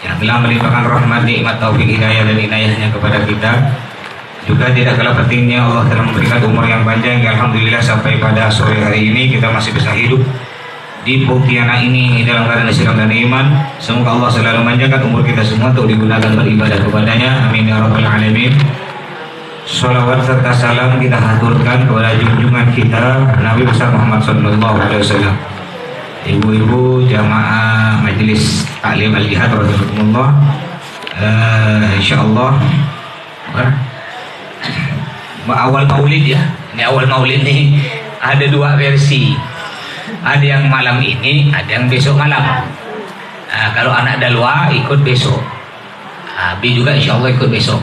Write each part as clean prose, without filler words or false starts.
yang telah melimpahkan rahmat, nikmat, taufik, hidayah dan inayahnya kepada kita. Juga tidak kalah pentingnya Allah telah memberikan umur yang panjang. Alhamdulillah sampai pada sore hari ini kita masih bisa hidup di Pontianak ini dalam keadaan Islam dan iman. Semoga Allah selalu memanjangkan umur kita semua untuk digunakan beribadah kepadanya. Amin ya rabbal alamin. Salawat serta salam kita haturkan kepada junjungan kita Nabi besar Muhammad sallallahu alaihi wasallam. Ibu-ibu jamaah majelis taklim al-jihad rahimakumullah, insyaallah awal maulid ya. Ini awal maulid nih ada dua versi. Ada yang malam ini, ada yang besok malam. Kalau anak dalwa ikut besok. Abi juga insyaallah ikut besok.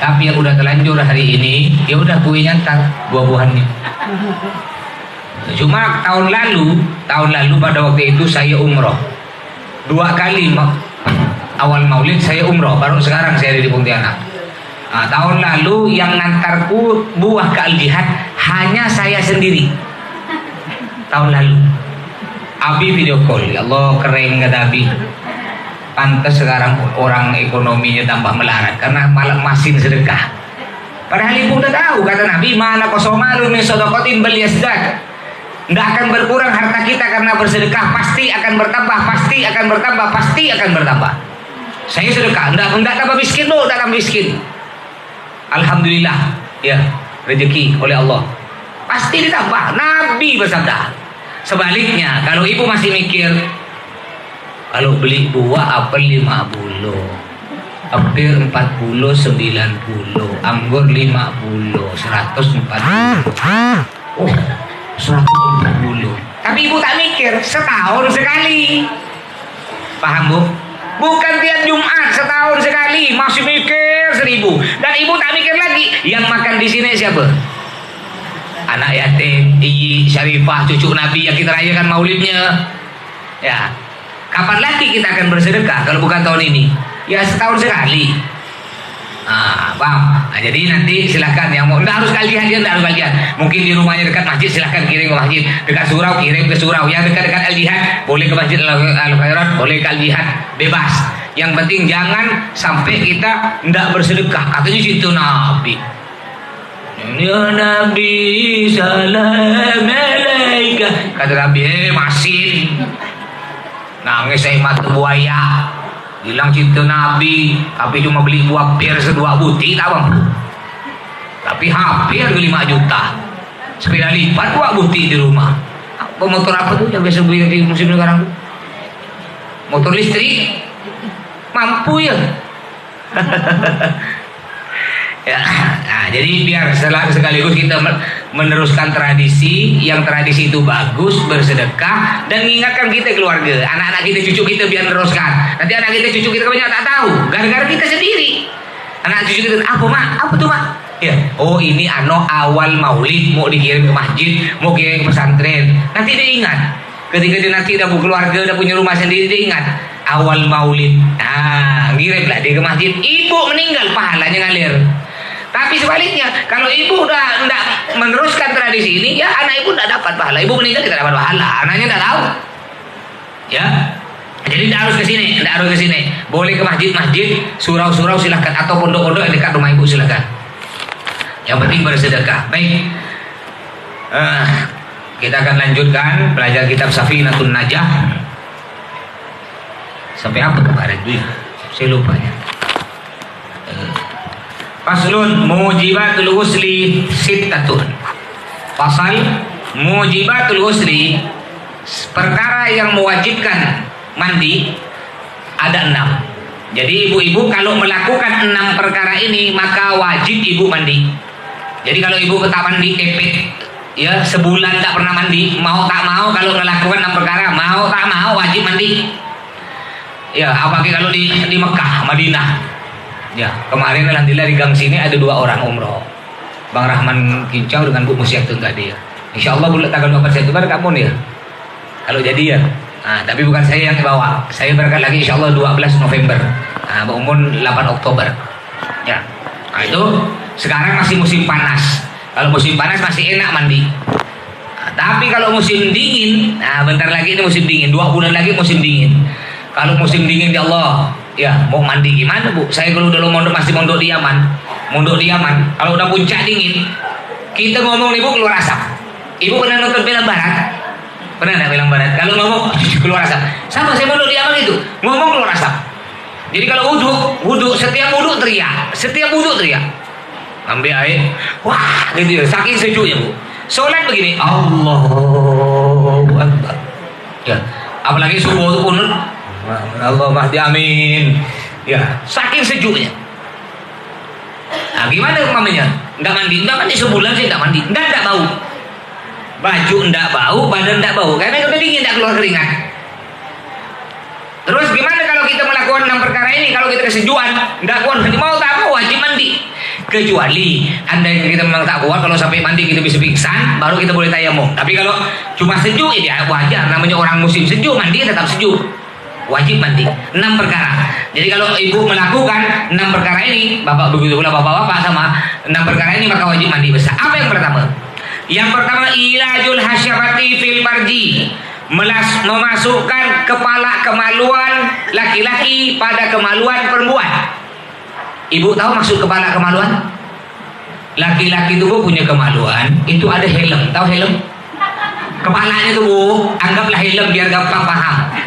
Tapi yang udah terlanjur hari ini, ya udah kuenya ntar buah-buahannya. Cuma tahun lalu pada waktu itu saya umroh 2 kali awal maulid saya umroh, baru sekarang saya ada di Pontianak. Tahun lalu yang ngantarku buah ke Al-Jihad hanya saya sendiri. Tahun lalu Abi video call, ya Allah keren kata Abi. Pantas sekarang orang ekonominya tambah melarat karena malah masin sedekah. Padahal ibu udah tahu kata Nabi, mana kosomalu min sodokotin bel yasdad. Tidak akan berkurang harta kita karena bersedekah, pasti akan bertambah, pasti akan bertambah, pasti akan bertambah. Saya sedekah, tidak tambah miskin loh, tidak tambah miskin. Alhamdulillah, ya rezeki oleh Allah. Pasti ditambah. Nabi bersabda. Sebaliknya, kalau ibu masih mikir, kalau beli buah apel 50, hampir 40, 90, anggur 50, 140. Oh, 140. Tapi ibu tak mikir, setahun sekali. Paham bu? Bukan tiap Jumat, setahun sekali. Masih mikir 1000. Dan ibu tak mikir lagi, yang makan di sini siapa? Anak yatim, Iyi, Syarifah, cucu Nabi yang kita rayakan maulidnya. Ya, kapan lagi kita akan bersedekah kalau bukan tahun ini? Ya setahun sekali. Paham? Jadi nanti silahkan yang mau, tidak harus kalian, tidak harus kalian. Mungkin di rumahnya dekat masjid, silahkan kirim ke masjid. Dekat surau, kirim ke surau. Yang dekat-dekat Al-Jihad, boleh ke masjid Al-Khairat, boleh ke Al-Jihad, bebas. Yang penting jangan sampai kita tidak bersedekah. Katanya situ Nabi. Ya Nabi salam alaika. Kata Nabi, masin. Nangis saya mata buaya. Bilang cinta Nabi, tapi cuma beli buah pir 2 butir tak bang. Tapi hampir 5 juta. Sepeda lipat 2 butir di rumah. Apa motor apa tuh yang biasa beli di musim sekarang? Motor listrik. Mampu ya. Ya, nah, jadi biar sekaligus kita meneruskan tradisi, yang tradisi itu bagus, bersedekah dan mengingatkan kita keluarga, anak-anak kita, cucu kita biar meneruskan. Nanti anak kita, cucu kita banyak tak tahu, gara-gara kita sendiri. Anak cucu kita, apa mak? Apa tuh mak? Ya, oh ini awal maulid mau dikirim ke masjid, mau kirim ke pesantren. Nanti dia ingat. Ketika dia nanti udah keluarga, udah punya rumah sendiri, dia ingat awal maulid. Ngirimlah dia ke masjid. Ibu meninggal, pahalanya ngalir. Tapi sebaliknya, kalau ibu udah tidak meneruskan tradisi ini, ya anak ibu tidak dapat pahala. Ibu meninggal tidak dapat pahala, anaknya tidak tahu. Ya, jadi tidak harus ke sini, tidak harus ke sini. Boleh ke masjid-masjid, surau-surau silahkan, atau pondok-pondok yang dekat rumah ibu silahkan. Yang penting bersedekah. Baik, kita akan lanjutkan belajar kitab Safinatun Najah. Sampai apa kemarin tuh? Saya lupa ya. Faslun mujibatul ghusli sittatun. Pasal mujibatul ghusli, perkara yang mewajibkan mandi ada 6. Jadi ibu-ibu kalau melakukan 6 perkara ini maka wajib ibu mandi. Jadi kalau ibu tak mandi kepet, ya sebulan tak pernah mandi, mau tak mau kalau melakukan 6 perkara, mau tak mau wajib mandi. Ya apalagi kalau di Mekah, Madinah. Ya, kemarin alhamdulillah di gang sini ada 2 orang umroh. Bang Rahman Kincau dengan Bu Musyaktun tadi ya. Insyaallah bulan tanggal 24 September kamu ya. Kalau jadi ya. Tapi bukan saya yang bawa. Saya berangkat lagi insyaallah 12 November. Mbak Umun 8 Oktober. Ya. Itu sekarang masih musim panas. Kalau musim panas masih enak mandi. Tapi kalau musim dingin, bentar lagi ini musim dingin, 2 bulan lagi musim dingin. Kalau musim dingin ya Allah, ya mau mandi gimana Bu? Saya kalau dulu masih mondok di Yaman. Kalau udah puncak dingin, kita ngomong nih Bu keluar asap. Ibu pernah nonton film barat? Pernah nggak film barat? Kalau ngomong keluar asap. Sama saya mondok di Yaman itu, ngomong keluar asap. Jadi kalau wudhu setiap wudhu teriak. Ambil air, wah gitu ya, saking sejuknya Bu. Sholat begini, Allahu Akbar. Ya, apalagi subuh itu kunut, Allah mahdi amin. Ya, saking sejuknya. Nah, gimana umpamanya? Enggak mandi sebulan sih enggak mandi. Enggak bau. Baju enggak bau, badan enggak bau. Karena udah dingin enggak keluar keringat. Terus gimana kalau kita melakukan 6 perkara ini? Kalau kita kesejuan, enggak kuat mandi, mau tak apa wajib mandi. Kecuali andai kita memang tak kuat, kalau sampai mandi kita bisa pingsan, baru kita boleh tayamum. Tapi kalau cuma sejuk, ya wajar. Namanya orang musim sejuk, mandi tetap sejuk. Wajib mandi. 6 perkara. Jadi kalau ibu melakukan 6 perkara ini, bapak begitu pula bapak-bapak sama 6 perkara ini, maka wajib mandi besar. Apa yang pertama? Yang pertama, ilajul hasyafati fil farji. Memasukkan kepala kemaluan laki-laki pada kemaluan perempuan. Ibu tahu maksud kepala kemaluan? Laki-laki itu Bu punya kemaluan, itu ada helm. Tahu helm? Kepalanya tuh Bu, anggaplah helm biar gampang paham.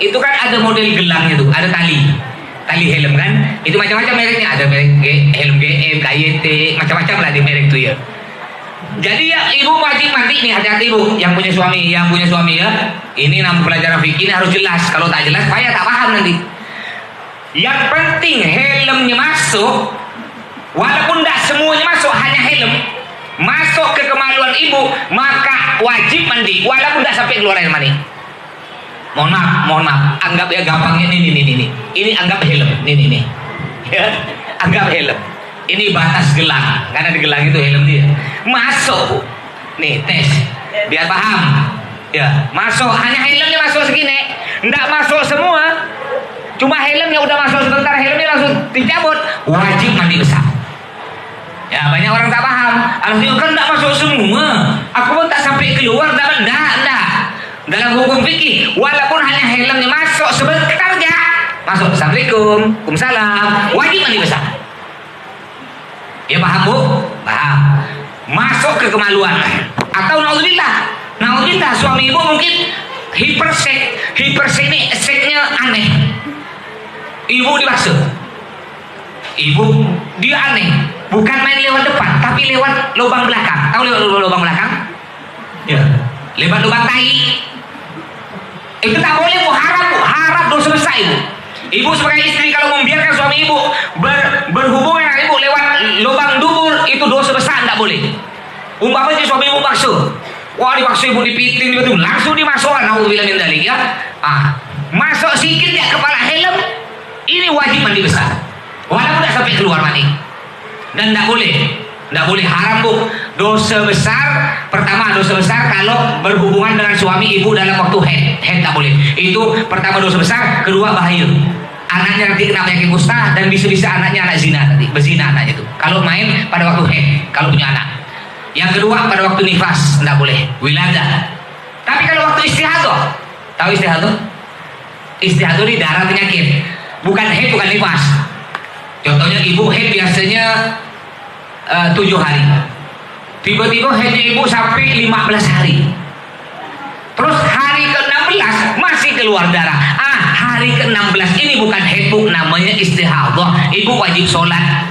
Itu kan ada model gelangnya tuh, ada tali helm kan? Itu macam-macam mereknya, ada merek helm GM, KYT, macam-macam lah di merek itu ya. Jadi ya ibu wajib mandi nih, hati-hati Bu, yang punya suami ya. Ini nama pelajaran fikih ini harus jelas. Kalau tak jelas, saya tak paham nanti. Yang penting helmnya masuk, walaupun tidak semuanya masuk, hanya helm masuk ke kemaluan ibu, maka wajib mandi, walaupun tidak sampai keluar air mani. Mohon maaf, anggap ya gampangnya ini anggap helm, ini ya, anggap helm. Ini batas gelang, karena di gelang itu helm dia. Masuk, nih tes, biar paham. Ya, masuk, hanya helmnya masuk segini, nggak masuk semua. Cuma helmnya udah masuk sebentar, helmnya langsung dicabut. Wajib mandi besar. Ya, banyak orang tak paham. Alhamdulillah kan nggak masuk semua. Aku pun tak sampai keluar, enggak. Dalam hukum fikih, walaupun hanya helmnya masuk sebentar aja, masuk. Assalamualaikum, waalaikumsalam. Wajib mandi besar. Ya paham Bu? Paham. Masuk ke kemaluan. Atau naudzubillah, suami ibu mungkin hipersek ini seknya aneh. Ibu dibasuh. Dia aneh. Bukan main lewat depan, tapi lewat lubang belakang. Tahu lewat lubang belakang? Ya. Lewat lubang tai. Itu tak boleh Bu, haram dosa besar Ibu. Ibu sebagai istri kalau membiarkan suami ibu berhubungan dengan ibu lewat lubang dubur, itu dosa besar, tidak boleh. Umpamanya suami ibu bakso, wah dibakso ibu dipiting gitu, langsung dimasukkan. Nauzubillah min dzalik ya. Masuk sikit ya kepala helm, ini wajib mandi besar. Walaupun tidak sampai keluar mani. Dan tidak boleh haram Bu. Dosa besar, pertama dosa besar kalau berhubungan dengan suami ibu dalam waktu head tak boleh. Itu pertama dosa besar, kedua bahaya. Anaknya nanti kena penyakit kusta dan bisa-bisa anaknya anak zina nanti, berzina anaknya itu. Kalau main pada waktu head, kalau punya anak. Yang kedua pada waktu nifas, tidak boleh. Wiladah. Tapi kalau waktu istihadah, tahu istihadah? Istihadah ini darah penyakit, bukan head, bukan nifas. Contohnya ibu head biasanya 7 hari. Tiba-tiba headnya ibu sampai 15 hari. Terus hari ke-16 masih keluar darah. Hari ke-16 ini bukan head Bu, namanya istihadah. Ibu wajib sholat.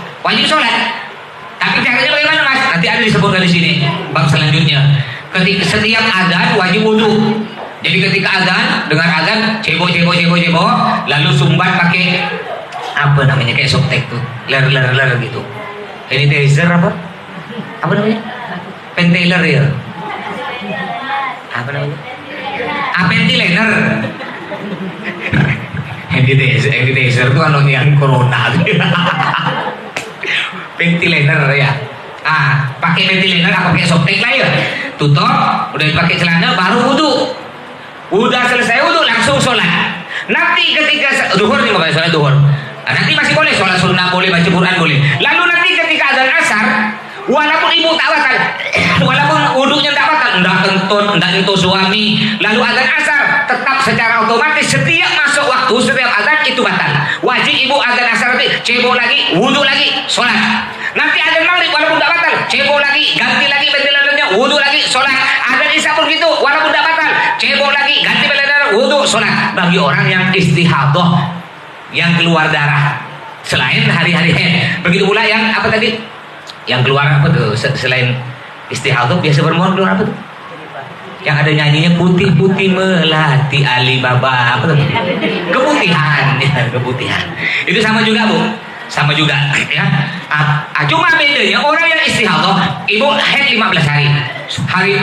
Tapi caranya bagaimana Mas? Nanti ada disebutkan di sini bab selanjutnya. Ketika setiap azan wajib wudu. Jadi ketika azan, dengar azan, cebo, lalu sumbat pakai apa namanya, kayak softtek tuh, ler gitu. Ini taser apa namanya? Pentailer ya. Apa namanya? Ventilator. Ventilator itu kan yang corona. Ventilator ya. Pakai ventilator apa pakai softtek lah ya. Tutup, udah dipakai celana baru wudu. Udah selesai wudu langsung sholat. Nanti ketika duhur nih bapak sholat duhur. Nanti masih boleh sholat sunnah, boleh baca Quran boleh. Lalu nanti ketika azan asar, walaupun ibu tak batal, walaupun wudunya tak batal, nonton, enggak nyentuh suami, lalu azan asar, tetap secara otomatis setiap masuk waktu, setiap azan itu batal. Wajib ibu azan asar nanti cebok lagi, wudhu lagi, sholat. Nanti azan maghrib walaupun tidak batal, cebok lagi, ganti lagi ventilatornya, wudhu lagi, sholat. Azan isya pun gitu, walaupun tidak batal, cebok lagi, ganti ventilator, wudhu, sholat. Bagi orang yang istihadah, yang keluar darah selain hari-hari haid. Begitu pula yang apa tadi? Yang keluar apa tuh selain istihadah biasa bermohon keluar apa tuh? Yang ada nyanyinya putih-putih melati Alibaba apa tuh? Keputihan, ya, keputihan. Itu sama juga Bu, sama juga ya. Cuma bedanya orang yang istihadah, ibu haid 15 hari. Hari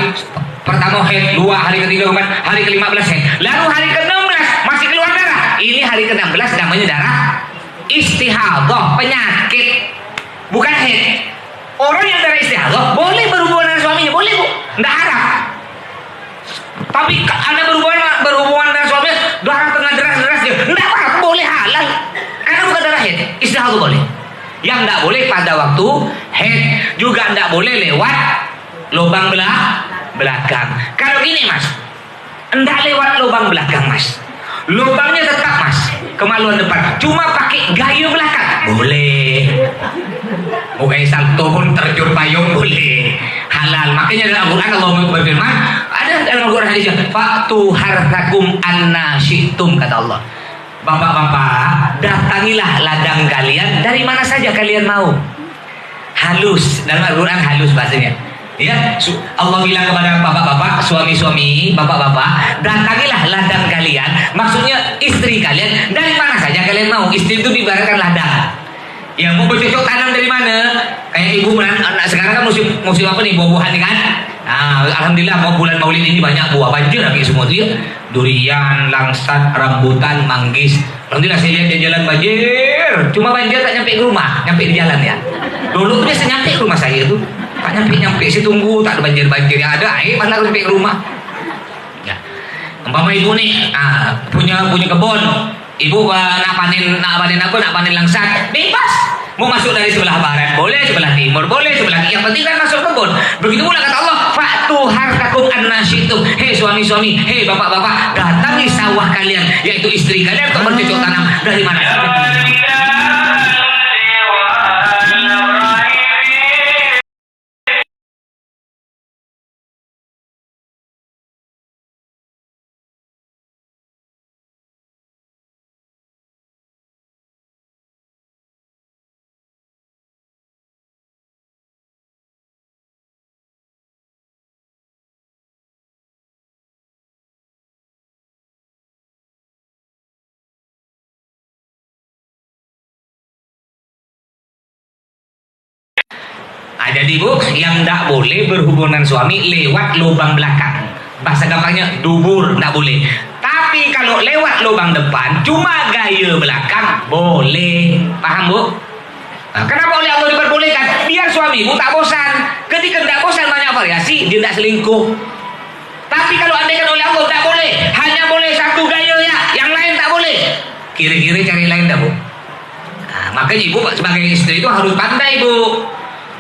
pertama haid, 2 hari ketiga, hari ke-15 haid. Lalu hari ke-16 masih keluar darah. Ini hari ke-16 namanya darah istihadah, penyakit, bukan haid. Orang yang darah istihadah boleh berhubungan dengan suaminya, boleh Bu, nggak haram. Tapi Anda berhubungan dengan suaminya, darah tengah deras dia, nggak apa-apa, boleh halal. Karena bukan darah haid, istihadah boleh. Yang nggak boleh pada waktu haid, juga nggak boleh lewat lubang belakang. Kalau gini Mas, nggak lewat lubang belakang Mas, lubangnya tetap Mas, kemaluan depan, cuma pakai gayung belakang boleh. Bukan salto pun terjun payung boleh, halal. Makanya dalam Al-Quran Allah berfirman, ada dalam Al-Quran hadisnya, fa'tu harthakum anna syi'tum, kata Allah. Bapak-bapak, datangilah ladang kalian dari mana saja kalian mau. Halus, dalam Al-Quran halus bahasanya. Ya, Allah bilang kepada bapak-bapak, suami-suami, bapak-bapak, datangilah ladang kalian, maksudnya istri kalian dari mana saja kalian mau. Istri itu diibaratkan ladang. Yang mau bercocok tanam dari mana? Kayak ibu sekarang kan musim apa nih, buah-buahan nih kan? Nah, alhamdulillah mau bulan Maulid ini banyak buah, banjir lagi semua tuh ya. Durian, langsat, rambutan, manggis. Alhamdulillah saya lihat di jalan banjir. Cuma banjir tak nyampe ke rumah, nyampe di jalan ya. Dulu tuh biasa nyampe ke rumah saya tuh. Tak nyampe sih, tunggu tak ada banjir yang ada air mana sampai ke rumah. Ya. Umpama ibu nih, punya kebun. Ibu nak panen langsat, bebas. Mau masuk dari sebelah barat boleh, sebelah timur boleh, sebelah kiri. Yang penting kan masuk kebun. Begitu pula kata Allah, fa'tu hartakum anna syi'tum. Hei suami-suami, hei bapak-bapak, datangi sawah kalian, yaitu istri kalian untuk bercocok tanam dari mana saja. Jadi Bu, yang tidak boleh berhubungan suami lewat lubang belakang, bahasa gampangnya dubur, tidak boleh. Tapi kalau lewat lubang depan, cuma gaya belakang boleh. Paham Bu? Nah, kenapa oleh Allah diperbolehkan? Biar suami Bu tak bosan. Ketika tidak bosan banyak variasi, dia tidak selingkuh. Tapi kalau andaikan oleh Allah tidak boleh, hanya boleh satu gaya ya, yang lain tak boleh. Kiri-kiri cari lain dah Bu. Nah, makanya Ibu sebagai istri itu harus pandai Bu.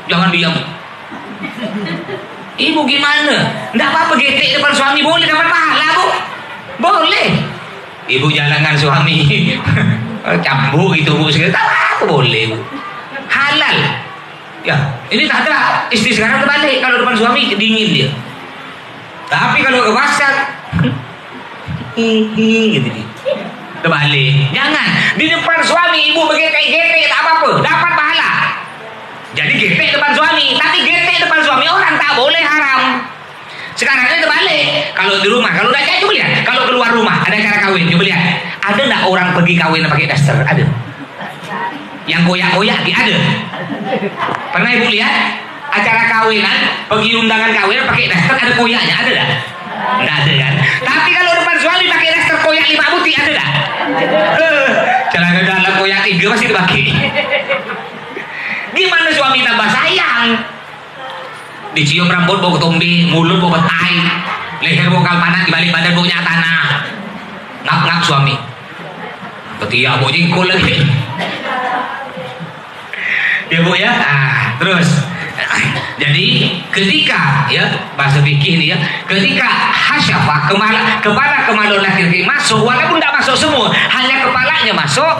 Jangan diam. Ibu gimana? Nggak apa-apa getek depan suami, boleh dapat pahala Bu. Boleh. Ibu jalankan suami cambuk gitu Bu, tak apa boleh Bu. Halal. Ya, ini tak ada. Istri sekarang terbalik, kalau depan suami dingin dia. Tapi kalau ke pasar gitu dia. Terbalik. Jangan. Di depan suami ibu begetek-getek tak apa-apa, dapat pahala. Jadi getek depan suami, tapi getek depan suami orang tak boleh, haram. Sekarang ini terbalik. Kalau di rumah, kalau udah jadi coba lihat. Kalau keluar rumah ada acara kawin, coba lihat. Ada nggak orang pergi kawin pakai daster? Ada. Yang koyak-koyak ada. Pernah Ibu lihat acara kawinan, pergi undangan kawinan pakai daster ada koyaknya, ada nggak? Nggak ada kan? Tapi kalau depan suami pakai daster koyak 5 buti, ada nggak? Celana dalam koyak 3 masih dipakai. Gimana suami tambah sayang? Dicium rambut bau ketumbi, mulut bau petai, leher bau kalpanan, dibalik badan baunya tanah. Ngap-ngap suami. Ketiak bau jengkol lagi. Ya Bu ya. Terus Jadi ketika ya bahasa fikih ini ya, ketika hasyafa kepala kemaluan laki-laki masuk, walaupun tidak masuk semua, hanya kepalanya masuk,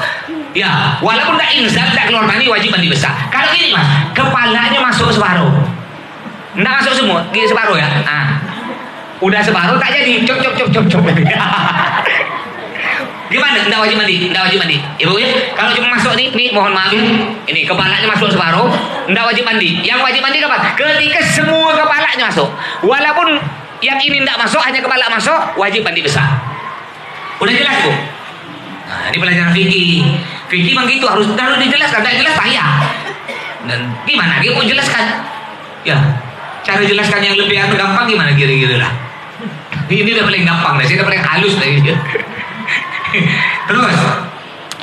ya walaupun tidak inzal, tidak keluar mani, wajib mandi besar. Kalau gini mas, kepalanya masuk separuh, tidak masuk semua, gini separuh ya. Udah separuh tak jadi, cop. Gimana? Tidak wajib mandi, tidak wajib mandi. Ibu ya, kalau cuma masuk nih mohon maaf ya, ini kepalanya masuk separuh, tidak wajib mandi. Yang wajib mandi kapan? Ketika semua kepalanya masuk. Walaupun yang ini tidak masuk, hanya kepala masuk, wajib mandi besar. Udah jelas bu? Nah, ini pelajaran fikih. Fikih memang gitu, harus dijelaskan. Tidak jelas payah. Dan gimana? Dia mau jelaskan? Ya, cara jelaskan yang lebih gampang gimana kira-kira lah. Ini udah paling gampang, saya udah paling halus dari dia. Terus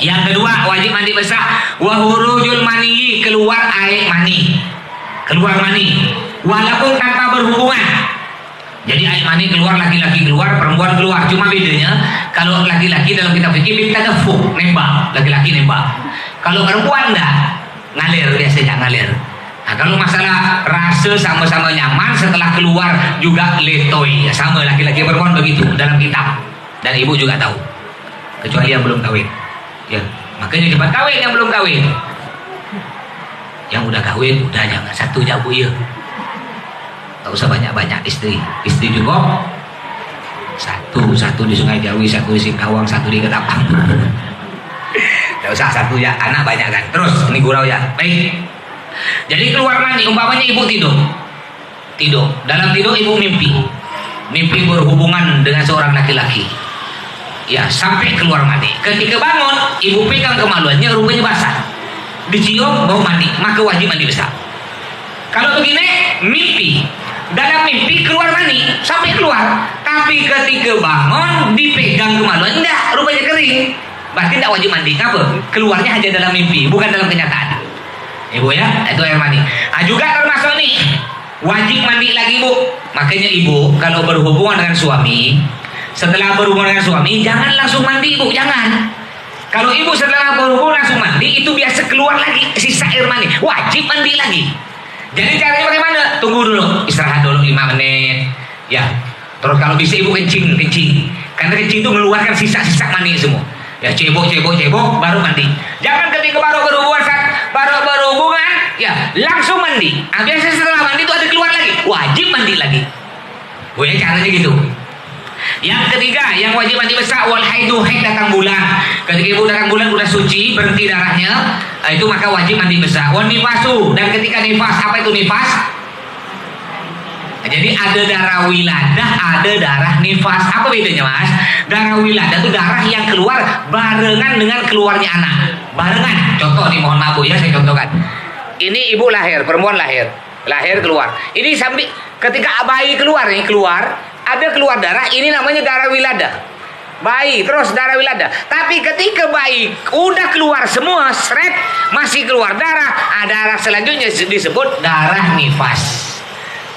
yang kedua wajib mandi besar, wahurujul mani, keluar air mani, walaupun tanpa berhubungan. Jadi air mani keluar, laki-laki keluar, perempuan keluar. Cuma bedanya kalau laki-laki dalam kitab fikih bitadaffuq, nembak, laki-laki nembak. Kalau perempuan enggak, ngalir biasanya ngalir. Nah, kalau masalah rasa sama-sama nyaman, setelah keluar juga letoy, ya, sama laki-laki perempuan begitu dalam kitab, dan ibu juga tahu. Kecuali yang belum kawin, ya makanya cepat kawin yang belum kawin. Yang udah kawin udah jangan satu jago ya, tak usah banyak istri juga satu di Sungai Jawi, satu di Singkawang, satu di Ketapang. Tak usah satu ya, anak banyak kan. Terus ini gurau ya, baik. Jadi keluar mani, umpamanya ibu tidur, dalam tidur ibu mimpi berhubungan dengan seorang laki-laki. Ya, sampai keluar mandi. Ketika bangun, ibu pegang kemaluannya, rupanya basah. Dicium, bau mandi, maka wajib mandi besar. Kalau begini, mimpi. Dalam mimpi keluar mandi, sampai keluar. Tapi ketika bangun, dipegang kemaluan, enggak, rupanya kering. Berarti tidak wajib mandi. Kenapa? Keluarnya hanya dalam mimpi, bukan dalam kenyataan. Ibu ya, itu air mandi. Juga termasuk nih, wajib mandi lagi bu. Makanya ibu, kalau berhubungan dengan suami, setelah berhubungan dengan suami, jangan langsung mandi ibu, jangan. Kalau ibu setelah berhubungan langsung mandi, itu biasa keluar lagi sisa air mandi, wajib mandi lagi. Jadi caranya bagaimana? Tunggu dulu, istirahat dulu 5 menit, ya. Terus kalau bisa ibu kencing, karena kencing itu mengeluarkan sisa-sisa mandi semua. Ya cebok, baru mandi. Jangan ketika baru berhubungan, ya langsung mandi. Biasa setelah mandi itu ada keluar lagi, wajib mandi lagi. Bu ya, caranya gitu. Yang ketiga, yang wajib mandi besar, wal haidu, haid datang bulan. Ketika ibu datang bulan udah suci, berhenti darahnya, itu maka wajib mandi besar. Wan nifasu, dan ketika nifas, apa itu nifas? Jadi ada darah wiladah, ada darah nifas. Apa bedanya mas? Darah wiladah itu darah yang keluar barengan dengan keluarnya anak. Barengan. Contoh nih, mohon maaf bu ya, saya contohkan. Ini ibu lahir, perempuan lahir keluar. Ini sampai ketika bayi keluar ada keluar darah, ini namanya darah wiladah. Bayi terus darah wiladah. Tapi ketika bayi udah keluar semua, seret, masih keluar darah, darah selanjutnya disebut darah nifas.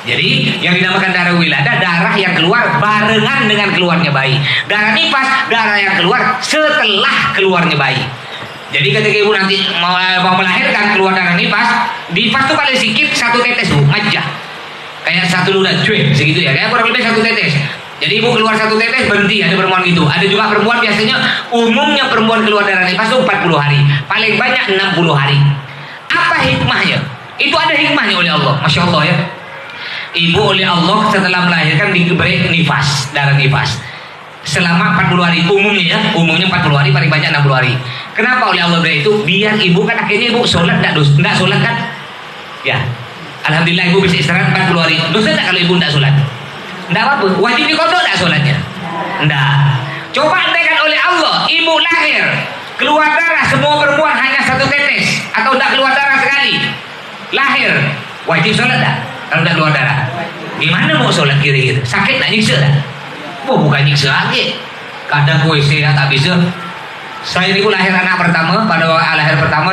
Jadi yang dinamakan darah wiladah, darah yang keluar barengan dengan keluarnya bayi. Darah nifas, darah yang keluar setelah keluarnya bayi. Jadi ketika ibu nanti mau melahirkan keluar darah nifas itu paling sedikit 1 tetes bu, aja. Kayak 1 ludah cuy, segitu ya, kayak kurang lebih 1 tetes. Jadi ibu keluar 1 tetes berhenti, ada perempuan gitu. Ada juga perempuan, biasanya umumnya perempuan keluar darah nifas itu 40 hari, paling banyak 60 hari. Apa hikmahnya? Itu ada hikmahnya oleh Allah, masya Allah ya. Ibu oleh Allah setelah melahirkan diberi nifas, darah nifas selama 40 hari umumnya 40 hari, paling banyak 60 hari. Kenapa oleh Allah beri itu? Biar ibu kan akhirnya ibu sholat enggak sholat kan? Ya, alhamdulillah ibu bisa istirahat 40 hari. Dosa tak kalau ibu enggak sholat? Enggak apa-apa. Wajib diqadha enggak sholatnya? Enggak. Coba andaikan oleh Allah ibu lahir keluar darah, semua perempuan hanya 1 tetes atau enggak keluar darah sekali, lahir, wajib sholat enggak? Kalau enggak keluar darah, gimana mau sholat kira-kira? Sakit enggak, nyiksa enggak? Bukan nyiksa lagi. Kadang WC tak bisa. Saya ini lahir anak pertama, pada lahir pertama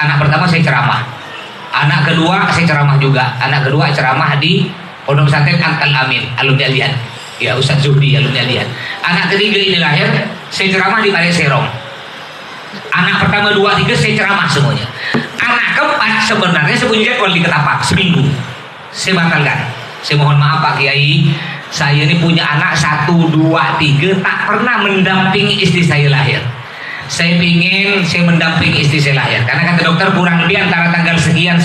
anak pertama saya ceramah. Anak kedua saya ceramah juga. Anak kedua ceramah di Pondok Pesantren Al Amin, alumni Alian. Ya Ustaz Zuhdi, alumni Alian. Anak ketiga ini lahir, saya ceramah di Balik Serong. Anak pertama 2, 3 saya ceramah semuanya. Anak keempat sebenarnya sembunyi jadwal di Ketapang seminggu. Saya batalkan. Saya mohon maaf Pak Kiai, saya ini punya anak 1, 2, 3, tak pernah mendampingi istri saya lahir. Saya ingin saya mendampingi istri saya lahir, karena kata dokter kurang lebih antara tanggal sekian.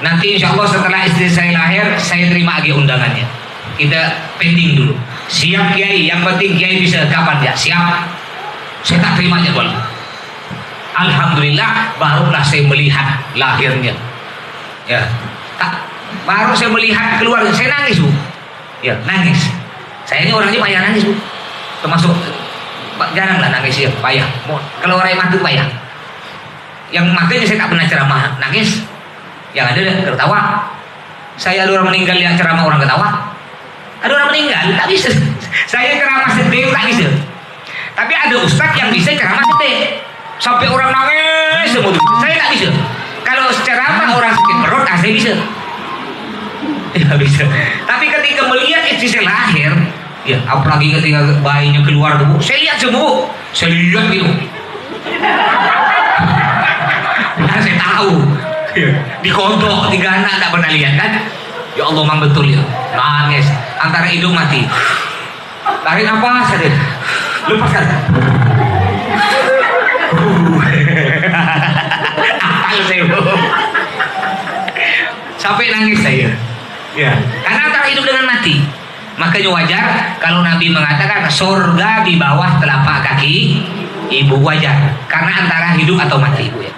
Nanti insya Allah setelah istri saya lahir, saya terima lagi undangannya. Kita pending dulu. Siap Kiai, yang penting Kiai bisa kapan ya? Siap. Saya tak terima jadwal. Alhamdulillah, barulah saya melihat lahirnya. Ya, baru saya melihat keluarga, saya nangis Bu. Ya, nangis. Saya ini orangnya payah nangis Bu. Termasuk jarang lah nangis ya, payah. Kalau orang mati payah. Yang makanya saya tak pernah ceramah nangis. Yang ada ketawa. Saya ada orang meninggal yang ceramah orang ketawa. Ada orang meninggal, tak bisa. Saya ceramah sedih tak bisa. Tapi ada ustadz yang bisa ceramah sedih. Sampai orang nangis semua. Saya tak bisa. Kalau ceramah orang sakit perut, saya bisa. Ya bisa. Tapi ketika melihat istri saya lahir, ya apalagi ketika bayinya keluar tuh, saya lihat semua. Saya lihat gitu. Nah, saya tahu. Ya, di kodok 3 anak tak pernah lihat kan? Ya Allah, memang betul ya. Nangis antara hidung mati. Tarik nafas saja. Lepaskan. Apal saya. Sampai nangis saya. Ya, karena antara hidup dengan mati. Makanya wajar kalau Nabi mengatakan surga di bawah telapak kaki ibu, wajar. Karena antara hidup atau mati ibu ya.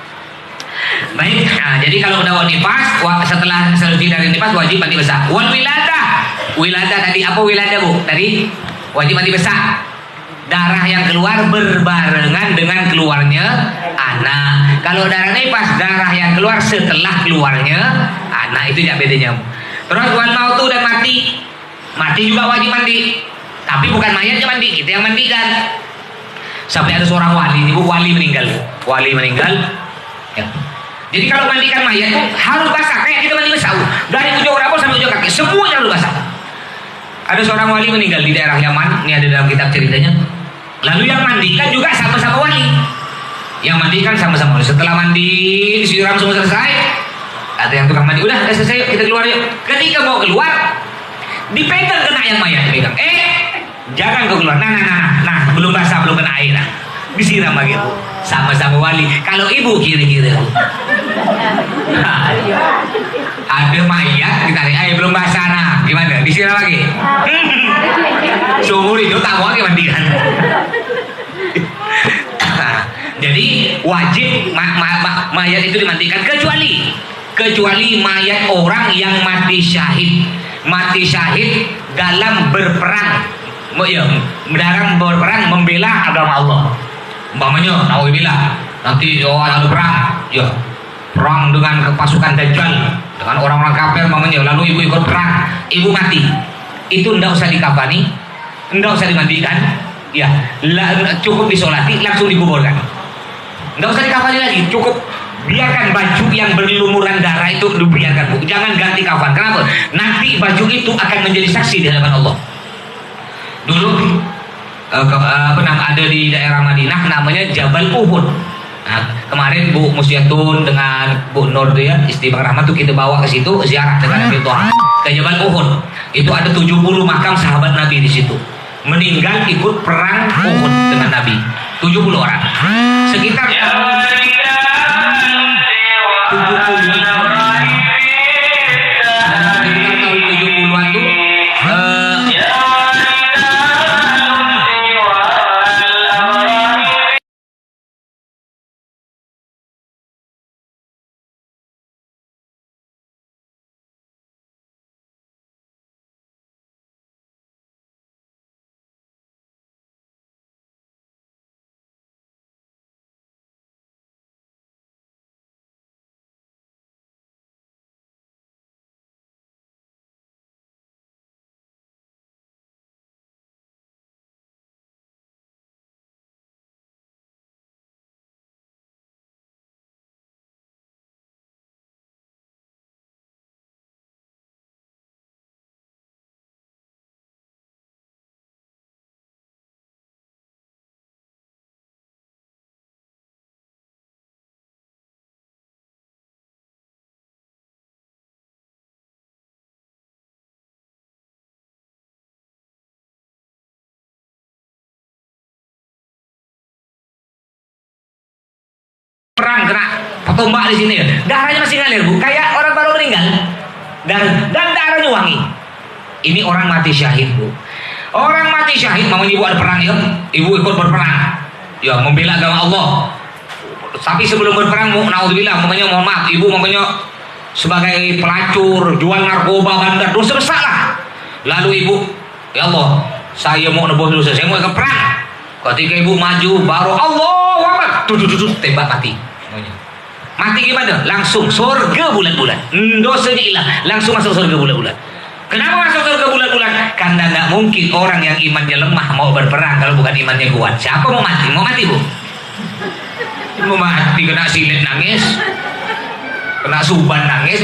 Baik, nah, jadi kalau udah nifas, setelah selesai dari nifas wajib mandi besar. Wal wiladah tadi apa wiladah Bu? Tadi wajib mandi besar. Darah yang keluar berbarengan dengan keluarnya anak. Kalau darah nifas, darah yang keluar setelah keluarnya anak, itu ya bedanya. Terus wal mautu dan mati juga wajib mandi. Tapi bukan mayatnya mandi, kita yang mandikan. Sampai ada seorang wali, ibu wali meninggal. Ya. Jadi kalau mandikan mayat itu harus basah, kayak kita mandi besar. Dari ujung rambut sampai ujung kaki, semuanya harus basah. Ada seorang wali meninggal di daerah Yaman, ini ada dalam kitab ceritanya. Lalu yang mandikan juga sama-sama wali. Yang mandikan sama-sama wali. Setelah mandi, disiram semua selesai, ada yang tukang mandi, udah selesai, kita keluar yuk. Ketika mau keluar, dipegang kena yang mayat, dipegang. Jangan kau keluar. Nah, belum basah, belum kena air. Nah, disiram lagi Bu. Sama-sama wali. Kalau ibu kiri-kiri Bu. Ada mayat ditarik air belum basah, nah gimana? Disiram lagi. Seumur hidup tak mau lagi mandikan. Jadi wajib mayat itu dimandikan kecuali mayat orang yang mati syahid dalam berperang membela agama Allah. Umpamanya nauzubillah nanti ada perang, ya perang dengan pasukan Dajjal, dengan orang-orang kafir umpamanya, lalu ibu ikut perang, ibu mati, itu ndak usah dikafani, ndak usah dimandikan, ya cukup disolati langsung dikuburkan, ndak usah dikafani lagi, cukup biarkan baju yang berlumuran darah itu dibiarkan Bu, jangan ganti kafan. Kenapa? Nanti baju itu akan menjadi saksi di hadapan Allah. Dulu ada di daerah Madinah namanya Jabal Uhud. Nah, kemarin Bu Musyiatun dengan Bu Nur tuh ya, istri Bang Rahmat tuh kita bawa ke situ ziarah dengan Nabi Tuhan ke Jabal Uhud. Itu ada 70 makam sahabat Nabi di situ. Meninggal ikut perang Uhud dengan Nabi. 70 orang. Sekitar 70 berperang kena tombak di sini, darahnya masih ngalir Bu, kayak orang baru meninggal. Dan darahnya wangi. Ini orang mati syahid Bu. Orang mati syahid, mamanya ibu ada perang ya, ibu ikut berperang, ya membela agama Allah. Tapi sebelum berperang, naudzubillah, mamanya mohon maaf, ibu mamanya sebagai pelacur, jual narkoba, bandar, dosa besar lah. Lalu ibu, ya Allah, saya mau nebus dosa, saya mau ke perang. Ketika ibu maju, baru Allah Akbar, tembak mati. Mati gimana? Langsung surga bulan-bulan. Dosanya hilang, langsung masuk surga bulan-bulan. Kenapa masuk surga bulan-bulan? Karena nggak mungkin orang yang imannya lemah mau berperang kalau bukan imannya kuat. Siapa mau mati? Mau mati Bu? Mau mati kena silet nangis, kena suban nangis,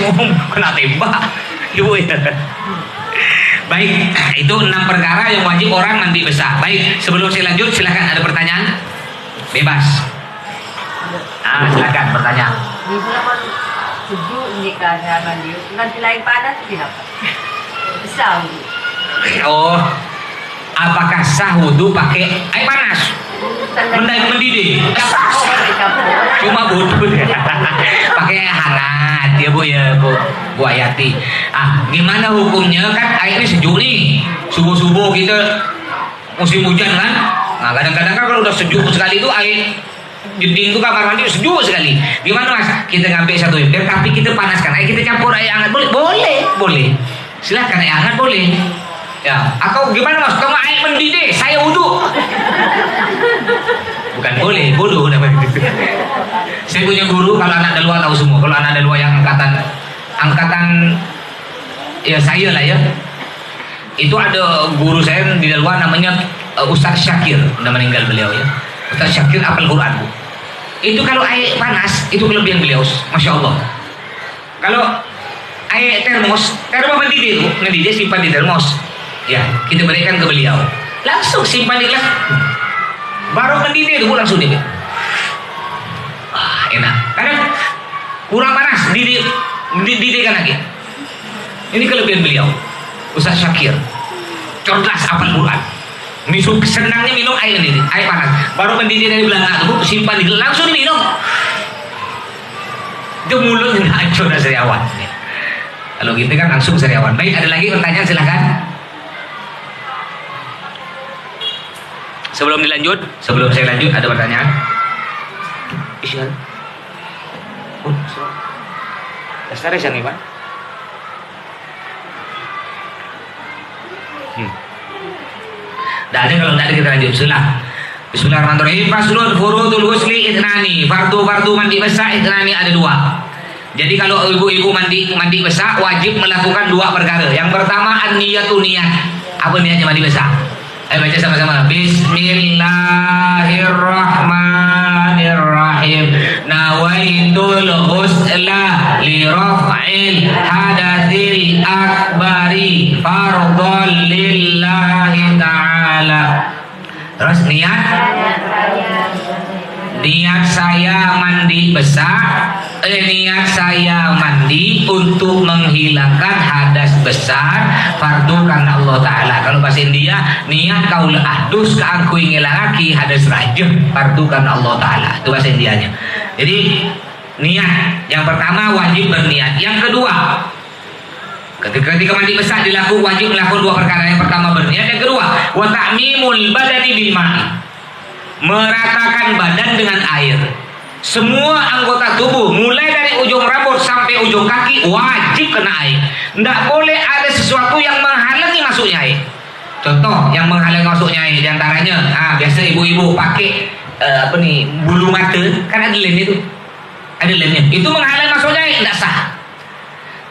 kena tembak. Ibu ya. Baik, itu 6 perkara yang wajib orang mandi besar. Baik, sebelum saya lanjut, silakan ada pertanyaan? Bebas. Silakan bertanya. Sejuk jika saya mandi, nanti lain panas tidak? Besar. Oh, apakah sah wudhu pakai air panas? Mendidih. Cuma bodoh. Pakai air hangat ya Bu ya Bu Ayati. Gimana hukumnya, kan airnya sejuk nih, subuh-subuh kita musim hujan kan. Nah kadang-kadang kan kalau udah sejuk sekali itu air jeding itu kamar mandi sejuk sekali. Gimana Mas? Kita ngambil 1 ember tapi kita panaskan air, kita campur air hangat, boleh. Silahkan air hangat boleh. Ya, atau gimana Mas? Kalau air mendidih, saya wudhu. Bukan boleh, bodoh namanya. Saya punya guru, kalau anak dalua tahu semua. Kalau anak dalua yang angkatan ya saya lah ya. Itu ada guru saya di dalua namanya Ustadz Syakir, udah meninggal beliau ya. Ustadz Syakir apal Quran Bu. Itu kalau air panas itu kelebihan beliau, masya Allah. Kalau air termos mendidih simpan di termos. Ya, kita berikan ke beliau. Langsung simpan di gelas. Baru mendidih itu langsung didih. Enak. Kadang kurang panas, didihkan lagi. Ini kelebihan beliau. Ustaz Syakir. Cerdas hafal Quran. Senangnya minum air mendidih, air panas. Baru mendidih dari belakang itu simpan di gelas, langsung diminum. Itu mulutnya hancur sariawan. Kalau gitu kan langsung sariawan. Baik, ada lagi pertanyaan silakan. Sebelum saya lanjut ada pertanyaan. Isyan. Dasar ya nih Pak. Dah ada, kalau tidak ada kita lanjut. Bismillahirrahmanirrahim. Faslun furudul ghusli itnani. Fardu mandi besar itnani ada 2. Jadi kalau ibu-ibu mandi besar wajib melakukan 2 perkara. Yang pertama an-niyatu niat. Apa niatnya mandi besar? Ayo baca sama-sama. Bismillahirrahmanirrahim. Nawaitul ghusla li raf'il hadatsil akbari fardhon lillahi ta'ala. Terus niat saya mandi besar, niat saya mandi untuk menghilangkan hadas besar fardu karena Allah Ta'ala. Kalau bahasa India, niat kaula ahdus keangku ngilangaki hadas rajim fardu karena Allah Ta'ala. Itu bahasa Indianya. Jadi niat yang pertama wajib berniat. Yang kedua, ketika mandi besar dilakukan wajib melakukan 2 perkara. Yang pertama berniat, yang kedua wa ta'mimul badani bil ma'i, meratakan badan dengan air. Semua anggota tubuh mulai dari ujung rambut sampai ujung kaki wajib kena air. Tidak boleh ada sesuatu yang menghalangi masuknya air. Contoh yang menghalangi masuknya air diantaranya, biasa ibu-ibu pakai bulu mata, kan ada lem itu, ada lemnya. Itu menghalangi masuknya air, tidak sah.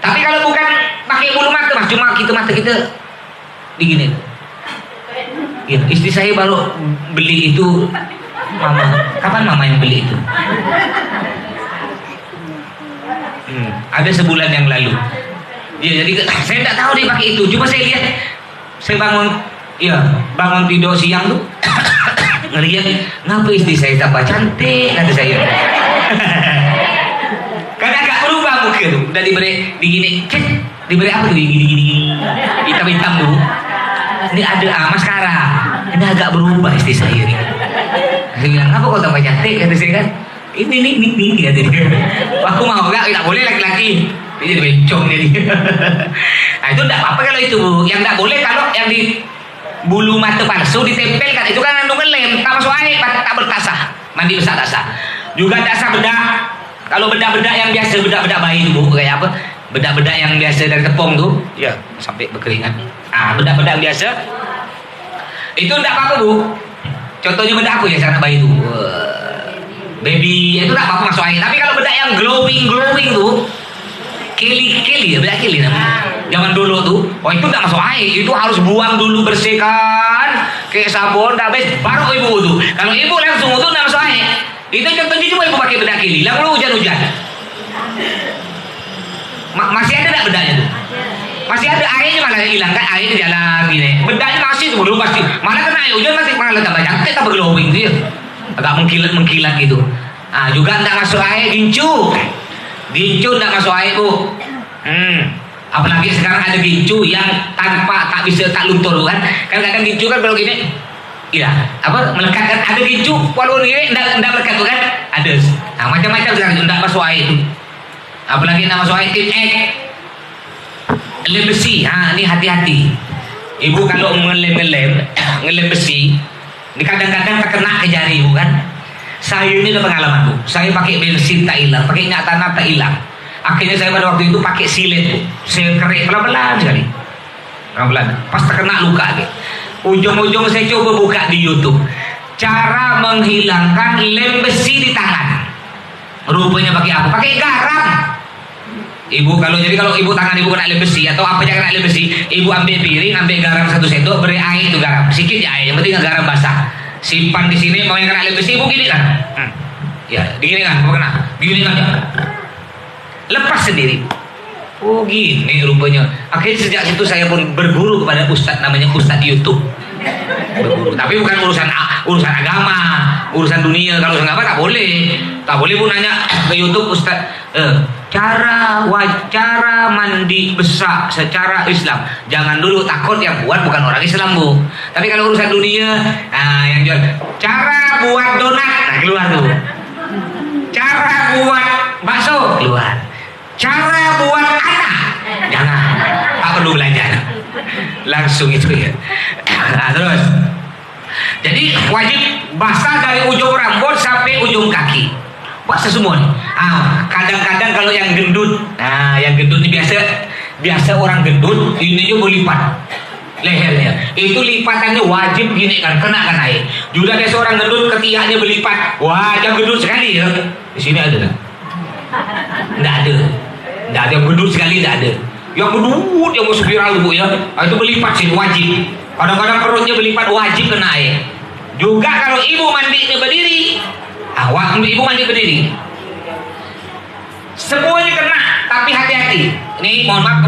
Tapi kalau bukan pakai bulu mata Mas, cuma mata kita diginin. Ya, istri saya baru beli itu. Mama, kapan mama yang beli itu? Ada sebulan yang lalu. Ya, jadi saya tidak tahu dia pakai itu. Cuma saya lihat, saya bangun tidur siang tuh, ngelihat, ngapa istri saya tambah cantik, kata saya. Karena agak berubah muka tuh, udah diberi diberi apa tuh, gini, hitam tuh. Ini ada maskara, ini agak berubah istri saya nih. Saya bilang, kenapa kau tambah cantik? Kata saya kan, ini dia jadi. Aku mau nggak boleh laki-laki. Ini jadi bencong jadi. Nah itu enggak apa-apa kalau itu Bu. Yang enggak boleh kalau yang di bulu mata palsu ditempelkan itu kan anu ngelem, tak masuk air, tak bertasah. Mandi besar tak sah. Juga tak sah bedak. Kalau bedak-bedak yang biasa, bedak-bedak bayi itu Bu, kayak apa? Bedak-bedak yang biasa dari tepung tuh, ya sampai berkeringat. Ah, bedak-bedak biasa. Itu enggak apa-apa Bu. Contohnya bedak aku ya anak bayi itu. Baby itu enggak apa-apa masuk air. Tapi kalau bedak yang glowing tuh, keli ya, bedak keli namanya. Zaman dulu tuh, oh itu enggak masuk air, itu harus buang dulu, bersihkan, kayak sabun, dah habis baru ibu tuh. Kalau ibu langsung itu enggak masuk air. Itu contohnya cuma ibu pakai bedak keli, lalu hujan-hujan. Masih ada enggak bedaknya tuh? Masih ada, airnya malah hilang kan, air di jalan gini. Bedaknya masih tuh belum pasti. Malah kena air hujan masih malah tambah cantik, tambah glowing tuh ya. Agak mengkilat gitu. Ah juga enggak masuk air gincu. Gincu enggak masuk air Bu. Apalagi sekarang ada gincu yang tanpa tak bisa tak luntur kan. Kan kadang gincu kan kalau gini. Iya, apa melekat kan ada gincu walau ini enggak melekat tuh kan. Ada. Nah, macam-macam sekarang enggak masuk air itu. Apalagi enggak masuk air tim X. Lem besi. Ah, ini hati-hati. Ibu kalau ngelem besi, ini kadang-kadang terkena ke jari ibu kan. Saya ini ada pengalaman Bu. Saya pakai bensin tak hilang, pakai minyak tanah tak hilang. Akhirnya saya pada waktu itu pakai silet Bu. Saya kerik pelan-pelan sekali. Pelan-pelan. Pas terkena luka gitu. Ujung-ujung saya coba buka di YouTube. Cara menghilangkan lem besi di tangan. Rupanya pakai apa? Pakai garam. Ibu kalau ibu tangan ibu kena lem besi atau apa yang kena lem besi, ibu ambil piring, ambil garam 1 sendok, beri air itu garam, sedikit ya air, yang penting garam basah. Simpan di sini, mau yang kena lem besi ibu gini kan, ya digini kan, mau kena, gini kan, lepas sendiri. Oh gini rupanya. Akhirnya sejak situ saya pun berguru kepada ustadz namanya Ustadz YouTube. Berguru. Tapi bukan urusan agama, urusan dunia. Kalau urusan agama tak boleh pun nanya ke YouTube Ustadz. Cara mandi besar secara Islam. Jangan dulu takut yang buat bukan orang Islam Bu. Tapi kalau urusan dunia, nah yang jual cara buat donat, nah keluar tuh. Cara buat bakso keluar. Cara buat anak jangan, tak perlu belajar. Langsung itu ya. Nah, terus. Jadi wajib basah dari ujung rambut sampai ujung kaki. Basah semua nih. Kadang-kadang kalau yang gendut, yang gendut ini biasa orang gendut ini juga berlipat lehernya. Itu lipatannya wajib gini kan, kena kan air. Juga ada seorang gendut ketiaknya berlipat. Wah, yang gendut sekali ya. Di sini ada tak? Enggak ada yang gendut sekali, enggak ada. Yang gendut yang masuk viral Bu ya. Itu berlipat sih wajib. Kadang-kadang perutnya berlipat wajib kena air. Juga kalau ibu mandinya berdiri, ibu mandi berdiri. Semuanya kena, tapi hati-hati. Ini mohon maaf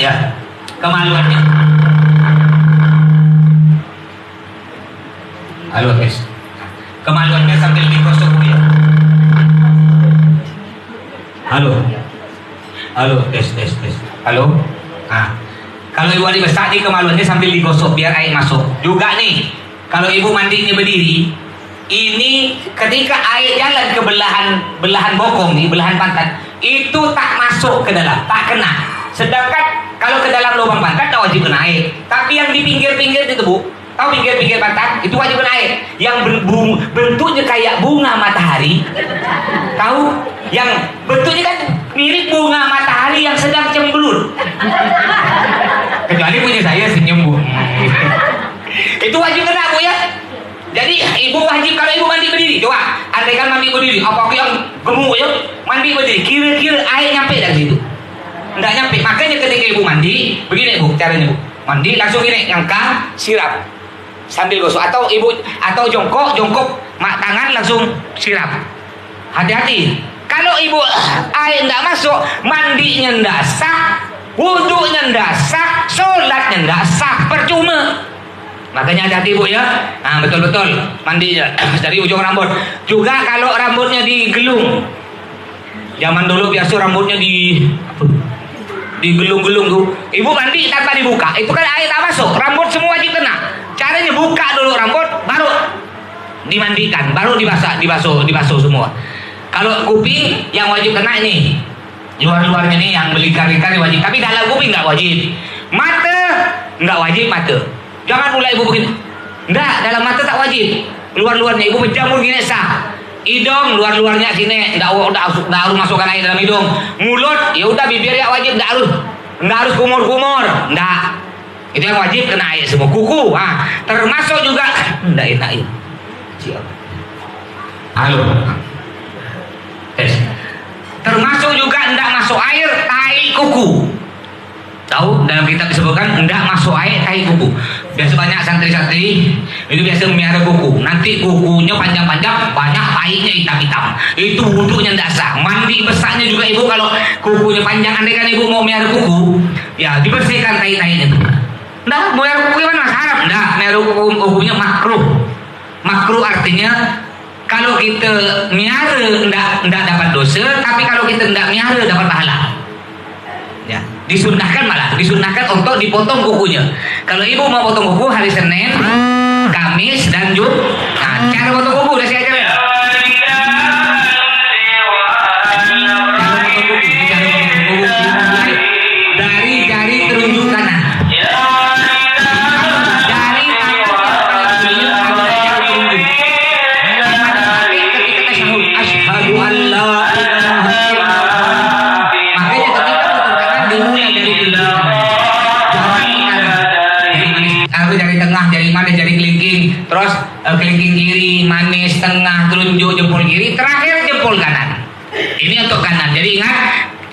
ya, kemaluannya. Halo guys. Kemaluannya sambil digosok Bu ya. Halo, tes. Halo. Kalau ibu mandi besar nih kemaluannya sambil digosok biar air masuk. Juga nih, kalau ibu mandinya berdiri, ini ketika air jalan ke belahan bokong nih, belahan pantat, itu tak masuk ke dalam, tak kena. Sedangkan kalau ke dalam lubang pantat tak wajib kena air. Tapi yang di pinggir-pinggir itu Bu, tahu pinggir-pinggir pantat itu wajib kena air. Yang bentuknya kayak bunga matahari, tahu? Yang bentuknya kan mirip bunga matahari yang sedang cemberut. Kecuali punya saya senyum Bu. Itu wajib kena Bu ya. Jadi ibu wajib kalau ibu mandi berdiri. Coba andaikan mandi berdiri, apalagi yang gemuk ya, mandi berdiri, kira-kira air nyampe dari situ? Enggak nyampe. Makanya ketika ibu mandi, begini Bu caranya Bu. Mandi langsung gini, ngangkat, siram sambil gosok, atau jongkok tangan langsung siram. Hati-hati. Kalau ibu air enggak masuk, mandinya enggak sah, wudhunya enggak sah, sholatnya enggak sah, percuma. Makanya hati-hati Bu ya. Betul-betul mandinya dari ujung rambut. Juga kalau rambutnya digelung. Zaman dulu biasa rambutnya digelung-gelung tuh. Ibu mandi tanpa dibuka, itu kan air tak masuk, rambut semua wajib kena. Caranya buka dulu rambut, baru dimandikan, baru dibasuh semua. Kalau kuping yang wajib kena ini, luar-luarnya nih yang belingkar-lingkar wajib, tapi dalam kuping nggak wajib. Mata nggak wajib mata. Jangan mulai ibu begini. Nggak, dalam mata tak wajib. Luar-luarnya ibu berjamur gini sah. Hidung luar-luarnya sini nggak harus masukkan air dalam hidung. Mulut ya udah bibir ya wajib, nggak harus kumur-kumur, nggak. Itu yang wajib kena air semua. Kuku, termasuk juga nggak enak ini. Halo. Termasuk juga ndak masuk air tai kuku. Tahu dalam kitab disebutkan ndak masuk air tai kuku. Biasa banyak santri-santri itu biasa melihara kuku. Nanti kukunya panjang-panjang, banyak tainya hitam-hitam. Itu wudhunya ndak sah. Mandi besarnya juga ibu kalau kukunya panjang, andai kan ibu mau melihara kuku, ya dibersihkan tai-tainya itu. Ndak melihara kuku gimana? Haram. Ndak, melihara kukunya makruh. Makruh artinya kalau kita miara ndak dapat dosa, tapi kalau kita ndak miara dapat pahala. Ya, disunahkan untuk dipotong kukunya. Kalau ibu mau potong kuku hari Senin, Kamis dan Jumat. Cara potong kuku udah saya ajarin. Cara potong kuku dimulai dari jari telunjuk kanan. Terus kelingking kiri, manis, tengah, telunjuk, jempol kiri, terakhir jempol kanan. Ini untuk kanan. Jadi ingat,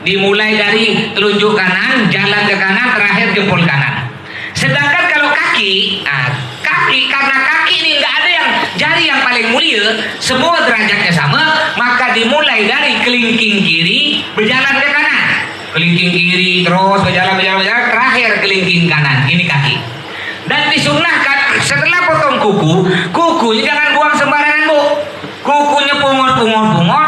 dimulai dari telunjuk kanan, jalan ke kanan, terakhir jempol kanan. Sedangkan kalau kaki, karena kaki ini nggak ada yang jari yang paling mulia, semua derajatnya sama, maka dimulai dari kelingking kiri, berjalan ke kanan. Kelingking kiri, terus berjalan, terakhir kelingking kanan. Ini kaki. Dan disunahkan setelah potong kukunya jangan buang sembarangan bu. Kukunya pungut,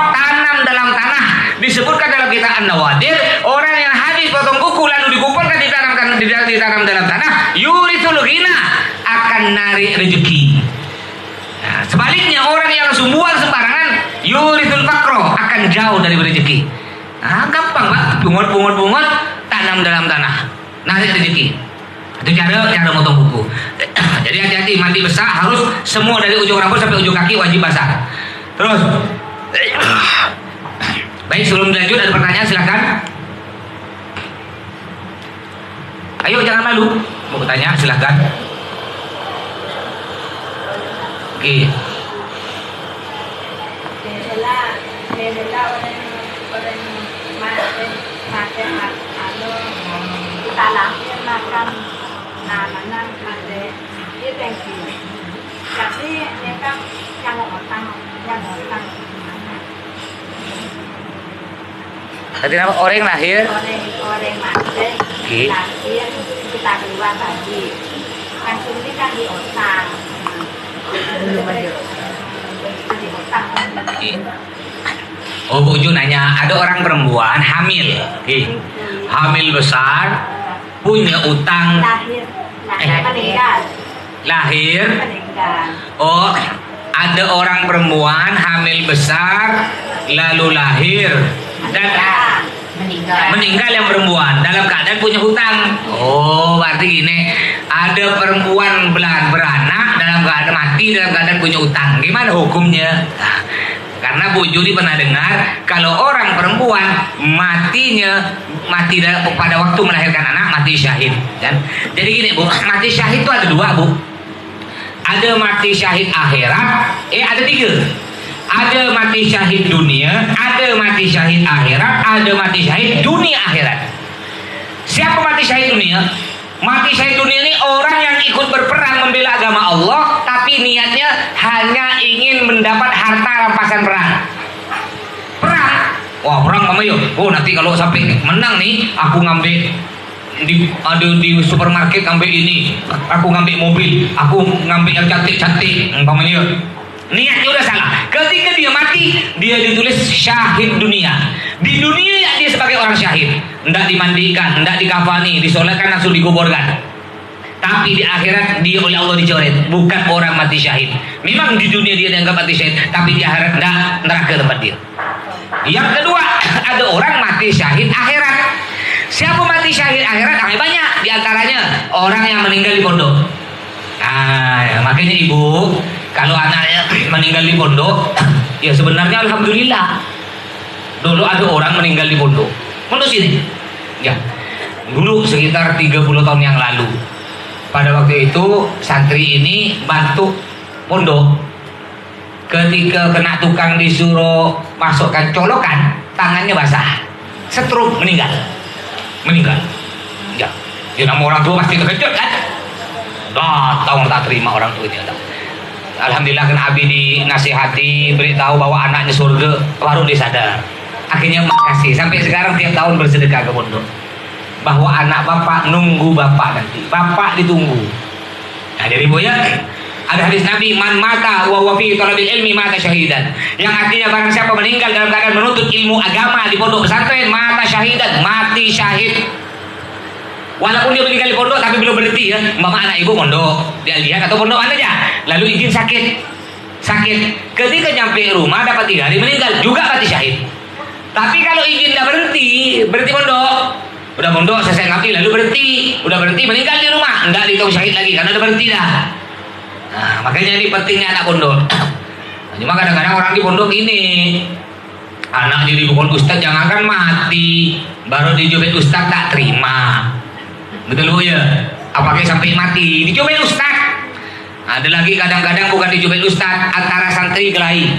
tanam dalam tanah. Disebutkan dalam kitab An-Nawadir, orang yang habis potong kuku lalu dikumpulkan ditanam dalam tanah, yurithul ghina, akan narik rezeki. Nah, sebaliknya orang yang langsung buang sembarangan, yurithul faqro, akan jauh dari rezeki. Nah, gampang pak, pungut, tanam dalam tanah, narik rezeki. Itu cara motong kuku. Jadi hati-hati, mandi besar harus semua dari ujung rambut sampai ujung kaki wajib basah. Terus, baik sebelum lanjut ada pertanyaan silakan. Ayo jangan malu, mau bertanya silakan. Oke. Kita lahir makan nananan ada dia thank you. Jadi mereka yang orang. Tadi nama orang lahir? Orang mati. Lahir kita keluar lagi. Kan ini kan di otak. Di otak. Oh Bu Ju nanya, ada orang perempuan hamil, hamil besar, punya utang. Lahir. Oh, ada orang perempuan hamil besar, lalu lahir dan meninggal yang perempuan dalam keadaan punya hutang. Oh, berarti gini, ada perempuan beranak dalam keadaan mati dalam keadaan punya utang. Gimana hukumnya? Nah, karena Bu Juli pernah dengar kalau orang perempuan mati pada waktu melahirkan anak mati syahid kan. Jadi gini Bu, mati syahid itu ada dua Bu. Ada mati syahid akhirat, ada tiga. Ada mati syahid dunia, ada mati syahid akhirat, ada mati syahid dunia akhirat. Siapa mati syahid dunia? Mati syahid dunia ini orang yang ikut berperang membela agama Allah, tapi niatnya hanya ingin mendapat harta rampasan perang. Wah perang mama yuk. Oh nanti kalau sampai menang nih, aku ngambil di supermarket ngambil ini, aku ngambil mobil, aku ngambil yang cantik-cantik, umpamanya. Niatnya udah salah. Ketika dia mati, dia ditulis syahid dunia. Di dunia ya dia sebagai orang syahid, ndak dimandikan, ndak dikafani, disolatkan langsung dikuburkan. tapi di akhirat dia oleh Allah dicoret, bukan orang mati syahid. Memang di dunia dia dianggap mati syahid, tapi di akhirat enggak, neraka tempat dia. Yang kedua, ada orang mati syahid akhirat. Siapa mati syahid akhirat? Banyak. Di antaranya orang yang meninggal di pondok. Nah, makanya ibu, kalau anaknya meninggal di pondok, ya sebenarnya alhamdulillah. Dulu ada orang meninggal di pondok. Pondok sini. Ya. Dulu sekitar 30 tahun yang lalu. Pada waktu itu santri ini bantu pondok. Ketika kena tukang disuruh masukkan colokan, tangannya basah. Stroke, meninggal. Ya. Ya nama orang tua pasti terkejut kan? Datang tak terima orang tua ini. Alhamdulillah kan abi dinasihati, beritahu bahwa anaknya surga, baru dia sadar. Akhirnya makasih. Sampai sekarang tiap tahun bersedekah ke pondok. Bahwa anak bapak nunggu bapak nanti. Bapak ditunggu. Nah jadi bu ya, ada hadis Nabi, man mata wa fi talabil ilmi mata syahidan. Yang artinya barang siapa meninggal dalam keadaan menuntut ilmu agama di pondok pesantren, mata syahidan, mati syahid. Walaupun dia meninggal di pondok tapi belum berhenti ya. Mama anak ibu pondok, dia lihat atau pondok mana aja. Lalu izin sakit. Ketika nyampe rumah dapat 3 hari meninggal, juga mati syahid. Tapi kalau izin dah berhenti pondok. Udah pondok selesai ngabdi lalu berhenti, meninggal di rumah, enggak dihitung syahid lagi karena udah berhenti dah. Nah, makanya ini pentingnya anak pondok. Cuma kadang-kadang orang di pondok ini anak jadi pukul ustaz, jangankan mati, baru dijubit ustaz tak terima. Betul bu ya? Apalagi sampai mati, dijubit ustaz. Ada lagi kadang-kadang bukan dijubit ustaz, antara santri kelahi,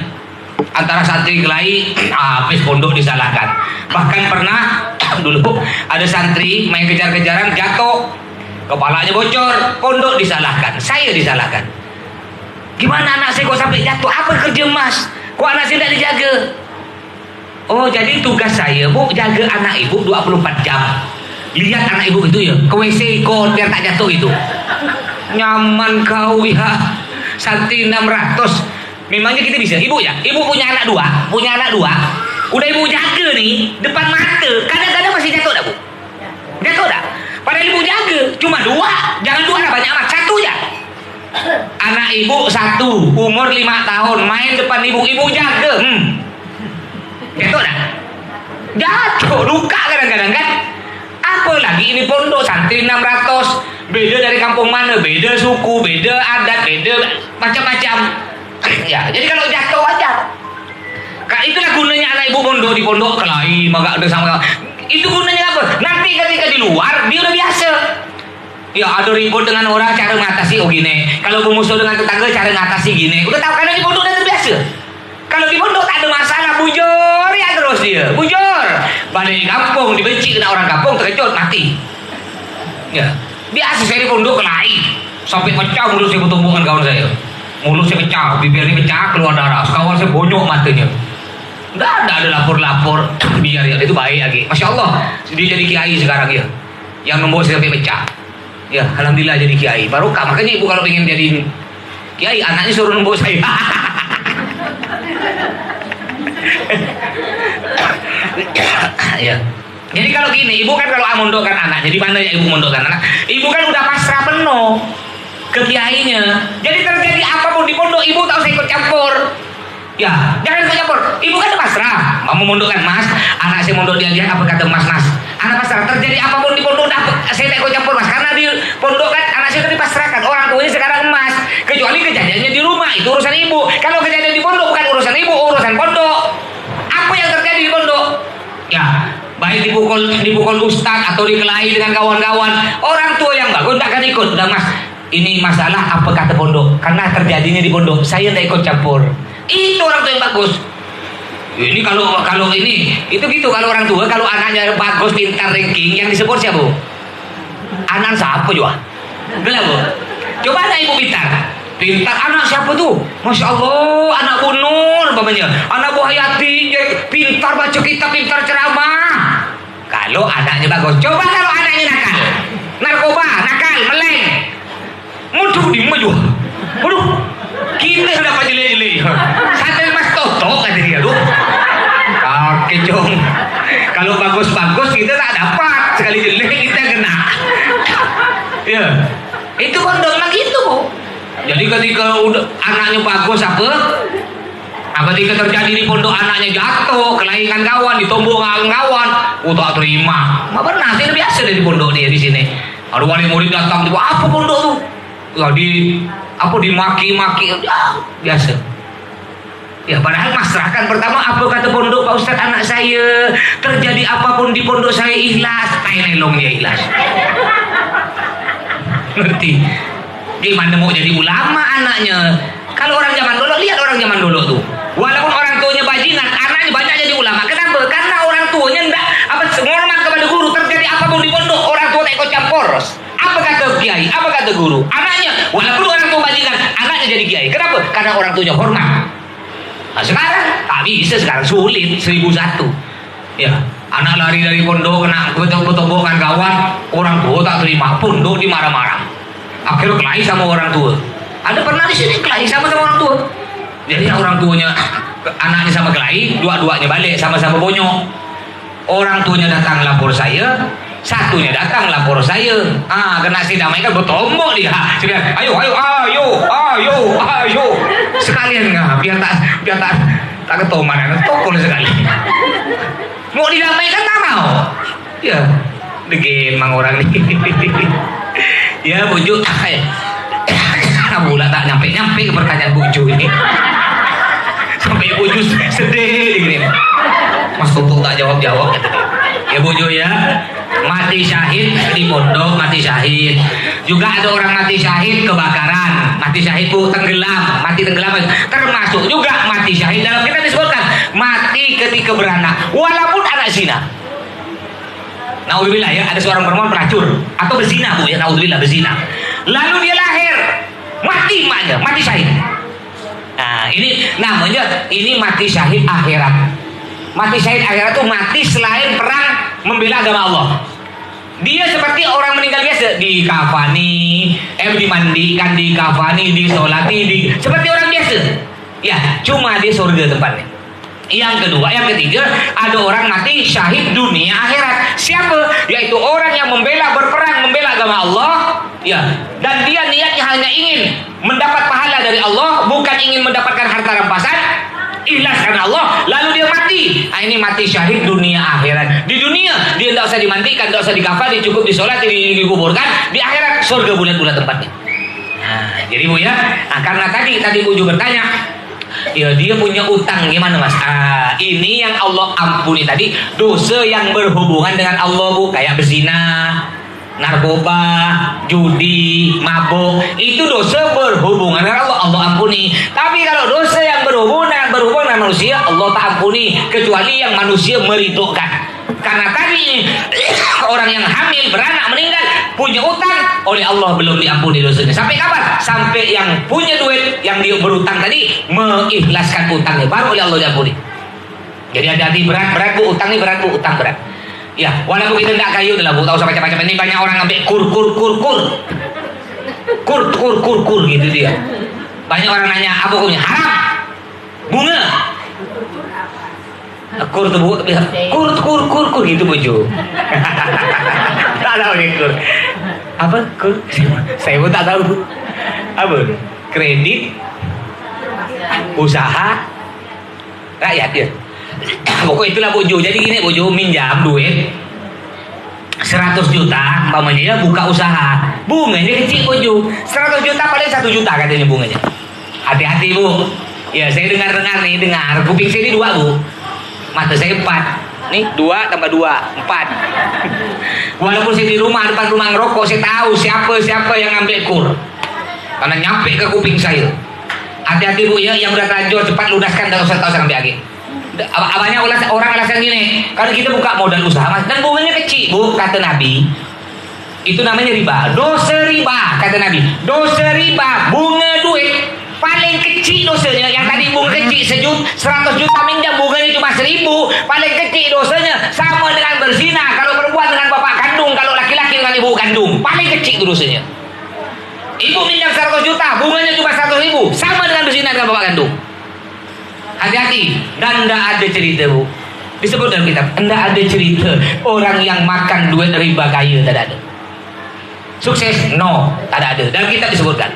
habis pondok disalahkan. Bahkan pernah dulu ada santri main kejar-kejaran jatuh, kepalanya bocor, pondok disalahkan, saya disalahkan. Gimana anak saya kok sampai jatuh? Apa kerja mas? Kok anak saya tidak dijaga? Oh jadi tugas saya bu, jaga anak ibu 24 jam. Lihat anak ibu itu ya, ke WC ikut biar tak jatuh itu. Nyaman kau ya, santri 600. Memangnya kita bisa, ibu ya, ibu punya anak dua, udah ibu jaga nih, depan mata, kadang-kadang masih jatuh dah bu, jatuh dah, padahal ibu jaga, cuma 2, jangan 2 lah, banyak amat, 1 ya, anak ibu 1, umur 5 tahun, main depan ibu jaga, jatuh dah, jatuh, luka kadang-kadang kan, apalagi ini pondok, santri 600, beda dari kampung mana, beda suku, beda adat, beda macam-macam. Ya, jadi kalau jatuh aja. Itulah gunanya anak ibu pondok di pondok kelahi, maka ada sama. Itu gunanya apa? Nanti ketika di luar dia udah biasa. Ya, ada ribut dengan orang cara mengatasi gini. Kalau bermusuh dengan tetangga cara mengatasi gini. Udah tahu karena di pondok udah terbiasa. Kalau di pondok tak ada masalah, bujur ya terus dia. Bujur. Balik kampung dibenci kena orang kampung terkejut mati. Ya, biasa saya di pondok kelahi. Sampai pecah mulut saya bertumbuk dengan kawan saya. Mulut saya pecah, bibirnya pecah, keluar darah. Kawan saya bonyok matanya. Nggak ada lapor-lapor. Biar ya, itu baik lagi. Masya Allah, dia jadi kiai sekarang ya. Yang membawa saya sampai pecah. Ya, alhamdulillah jadi kiai. Barokah. Makanya ibu kalau pengen jadi kiai, anaknya suruh membawa saya. Ya. Jadi kalau gini, ibu kan kalau mondokkan anak, jadi mana ya ibu mondokkan anak? Ibu kan udah pasrah penuh ke kiainya. Jadi terjadi apapun di pondok, ibu tahu saya ikut campur. Ya, jangan ikut campur. Ibu kan udah pasrah. Mau mondokkan mas, anak saya mondok dia lihat apa kata mas. Anak pasrah. Terjadi apapun di pondok, saya tak ikut campur mas. Karena di pondok kan anak saya sudah dipasrahkan. Orang tuanya sekarang emas. Kecuali kejadiannya di rumah, itu urusan ibu. Kalau kejadian di pondok bukan urusan ibu, urusan pondok. Apa yang terjadi di pondok? Ya, baik dipukul ustaz atau dikelahi dengan kawan-kawan. Orang tua yang bagus tak akan ikut. Udah mas, ini masalah apa kata pondok, karena terjadinya di pondok, saya tidak ikut campur. Itu orang tua yang bagus. Ini kalau ini itu gitu, kalau orang tua kalau anaknya bagus pintar ranking yang disebut siapa bu? Anak siapa juga? Belah bu. Coba anak ibu pintar anak siapa tuh? Masya Allah, anak Bu Nur bapaknya, anak Bu Hayati pintar baca kitab, pintar ceramah. Kalau anaknya bagus. Coba kalau anaknya nakal, narkoba, nakal, meleng, mudah dimaju. Waduh, kita sudah pajile-jile. Sadar mas Toto kata dia, aduh. Oke cung. Kalau bagus-bagus kita tak dapat, sekali jelek kita kena. Ya. Itu pondok memang gitu Bu. Jadi ketika udah anaknya bagus ketika terjadi di pondok anaknya jatuh, kelaikan kawan, ditombok kawan, tak terima. Nggak pernah, itu biasa di pondok dia di sini. Ada wali murid datang, apa pondok tuh? Dimaki-maki, ya, biasa. Ya padahal masyarakat pertama apa kata pondok Pak Ustadz, anak saya terjadi apapun di pondok saya ikhlas, nelong dia ikhlas. Ngerti? Gimana mau jadi ulama anaknya? Kalau orang zaman dulu, lihat orang zaman dulu tuh. Walaupun orang tuanya bajingan, anaknya banyak jadi ulama. Kenapa? Karena orang tuanya enggak menghormat kepada guru. Terjadi apapun di pondok, orang tua tak ikut campur. Apa kata kiai? Apa kata guru? Anaknya, walaupun orang tua bajingan, anaknya jadi kiai. Kenapa? Karena orang tuanya hormat. Nah, sekarang tak bisa, sekarang sulit 1001. Ya, anak lari dari pondok kena ketombokan kawan, orang tua tak terima, pondok dimarah-marah. Akhirnya kelahi sama orang tua. Ada pernah di sini kelahi sama orang tua. Jadi orang tuanya, anaknya sama kelahi, dua-duanya balik sama-sama bonyok. Orang tuanya datang lapor saya, satunya datang lapor saya. Kena sidamai kan bertombol dia. Sudah, ayo. Sekalian biar tak ketoman, tokol sekali. Mau didamaikan tak mau. Ya, degen mang orang ini. Ya bujuk. Pula tak nyampe ke pertanyaan bujuk ini. Sampai bujuk sedih gini. Mas Tutuk tak jawab gitu. Ya bujuk ya. Mati syahid di pondok, mati syahid. Juga ada orang mati syahid kebakaran, mati syahid tenggelam, mati tenggelam. Termasuk juga mati syahid dalam kita disebutkan mati ketika beranak, walaupun anak zina. Naudzubillah ya, ada seorang perempuan pelacur atau berzina Bu ya, naudzubillah berzina. Lalu dia lahir, mati emaknya, mati syahid. Nah, ini namanya mati syahid akhirat. Mati syahid akhirat itu mati selain perang membela agama Allah. Dia seperti orang meninggal biasa, dikafani, dimandikan, dikafani, disolati, seperti orang biasa. Ya, cuma di surga tempatnya. Yang kedua, yang ketiga, ada orang mati syahid dunia akhirat. Siapa? Yaitu orang yang berperang membela agama Allah, ya. Dan dia niatnya hanya ingin mendapat pahala dari Allah, bukan ingin mendapatkan harta rampasan. Ikhlas karena Allah, lalu dia mati. Ini mati syahid dunia akhirat. Di dunia dia tidak usah dimandikan, tidak usah dikafani, cukup disolati, dikuburkan. Di akhirat surga bulat-bulat tempatnya. Nah, jadi Bu ya, karena tadi Bu juga bertanya, ya dia punya utang gimana Mas? Ini yang Allah ampuni tadi, dosa yang berhubungan dengan Allah Bu, kayak berzina, narkoba, judi, mabuk, itu dosa berhubungan dengan Allah, Allah ampuni. Tapi kalau dosa yang berhubungan dengan manusia, Allah tak ampuni, kecuali yang manusia meridhokan. Karena tadi orang yang hamil, beranak, meninggal, punya utang, oleh Allah belum diampuni dosanya. Sampai kapan? Sampai yang punya duit, yang dia berutang tadi, mengikhlaskan utangnya, baru oleh Allah diampuni. Jadi hati-hati, berat Bu, utang ini berat Bu, utang berat. Ya, walaupun kita tidak kayu adalah Bu, tahu usah baca-baca. Ini banyak orang ngambil kur gitu dia. Banyak orang nanya, apa hukumnya? Haram. Bunga. Kur tuh Bu, kur gitu Bu Jo. Tak tahu nih kur. Apa kur? Saya pun tak tahu Bu. Apa? Kredit, usaha, rakyat ya. Pokoknya itulah Bu Jo. Jadi gini Bu Jo, minjam duit 100 juta, umpamanya dia buka usaha, bunganya kecil Bu Jo. 100 juta paling 1 juta katanya bunganya. Hati-hati Bu. Ya saya dengar kuping saya ini 2 Bu, mata saya 4. Nih 2 tambah 2 4. Walaupun saya di rumah, depan rumah ngerokok, saya tahu siapa yang ngambil kur, karena nyampe ke kuping saya. Hati-hati Bu ya, yang udah terlanjur cepat lunaskan, tak usah ngambil lagi. Banyak orang alasan gini, kalau kita buka modal usaha Mas, dan bunganya kecil Bu, kata Nabi, itu namanya riba. Dosa riba, kata Nabi, dosa riba, bunga duit paling kecil dosanya. Yang tadi bunga kecil 100 juta minjam, bunganya cuma 1000, paling kecil dosanya. Sama dengan berzina, kalau perempuan dengan bapak kandung, kalau laki-laki dengan ibu kandung, paling kecil itu dosanya. Ibu minjam 100 juta, bunganya cuma 100.000, sama dengan berzina dengan bapak kandung. Hati-hati. Dan tidak ada cerita Bu, disebut dalam kitab, tidak ada cerita orang yang makan duit riba kaya, tidak ada. Sukses? No, tak ada. Dalam kitab disebutkan.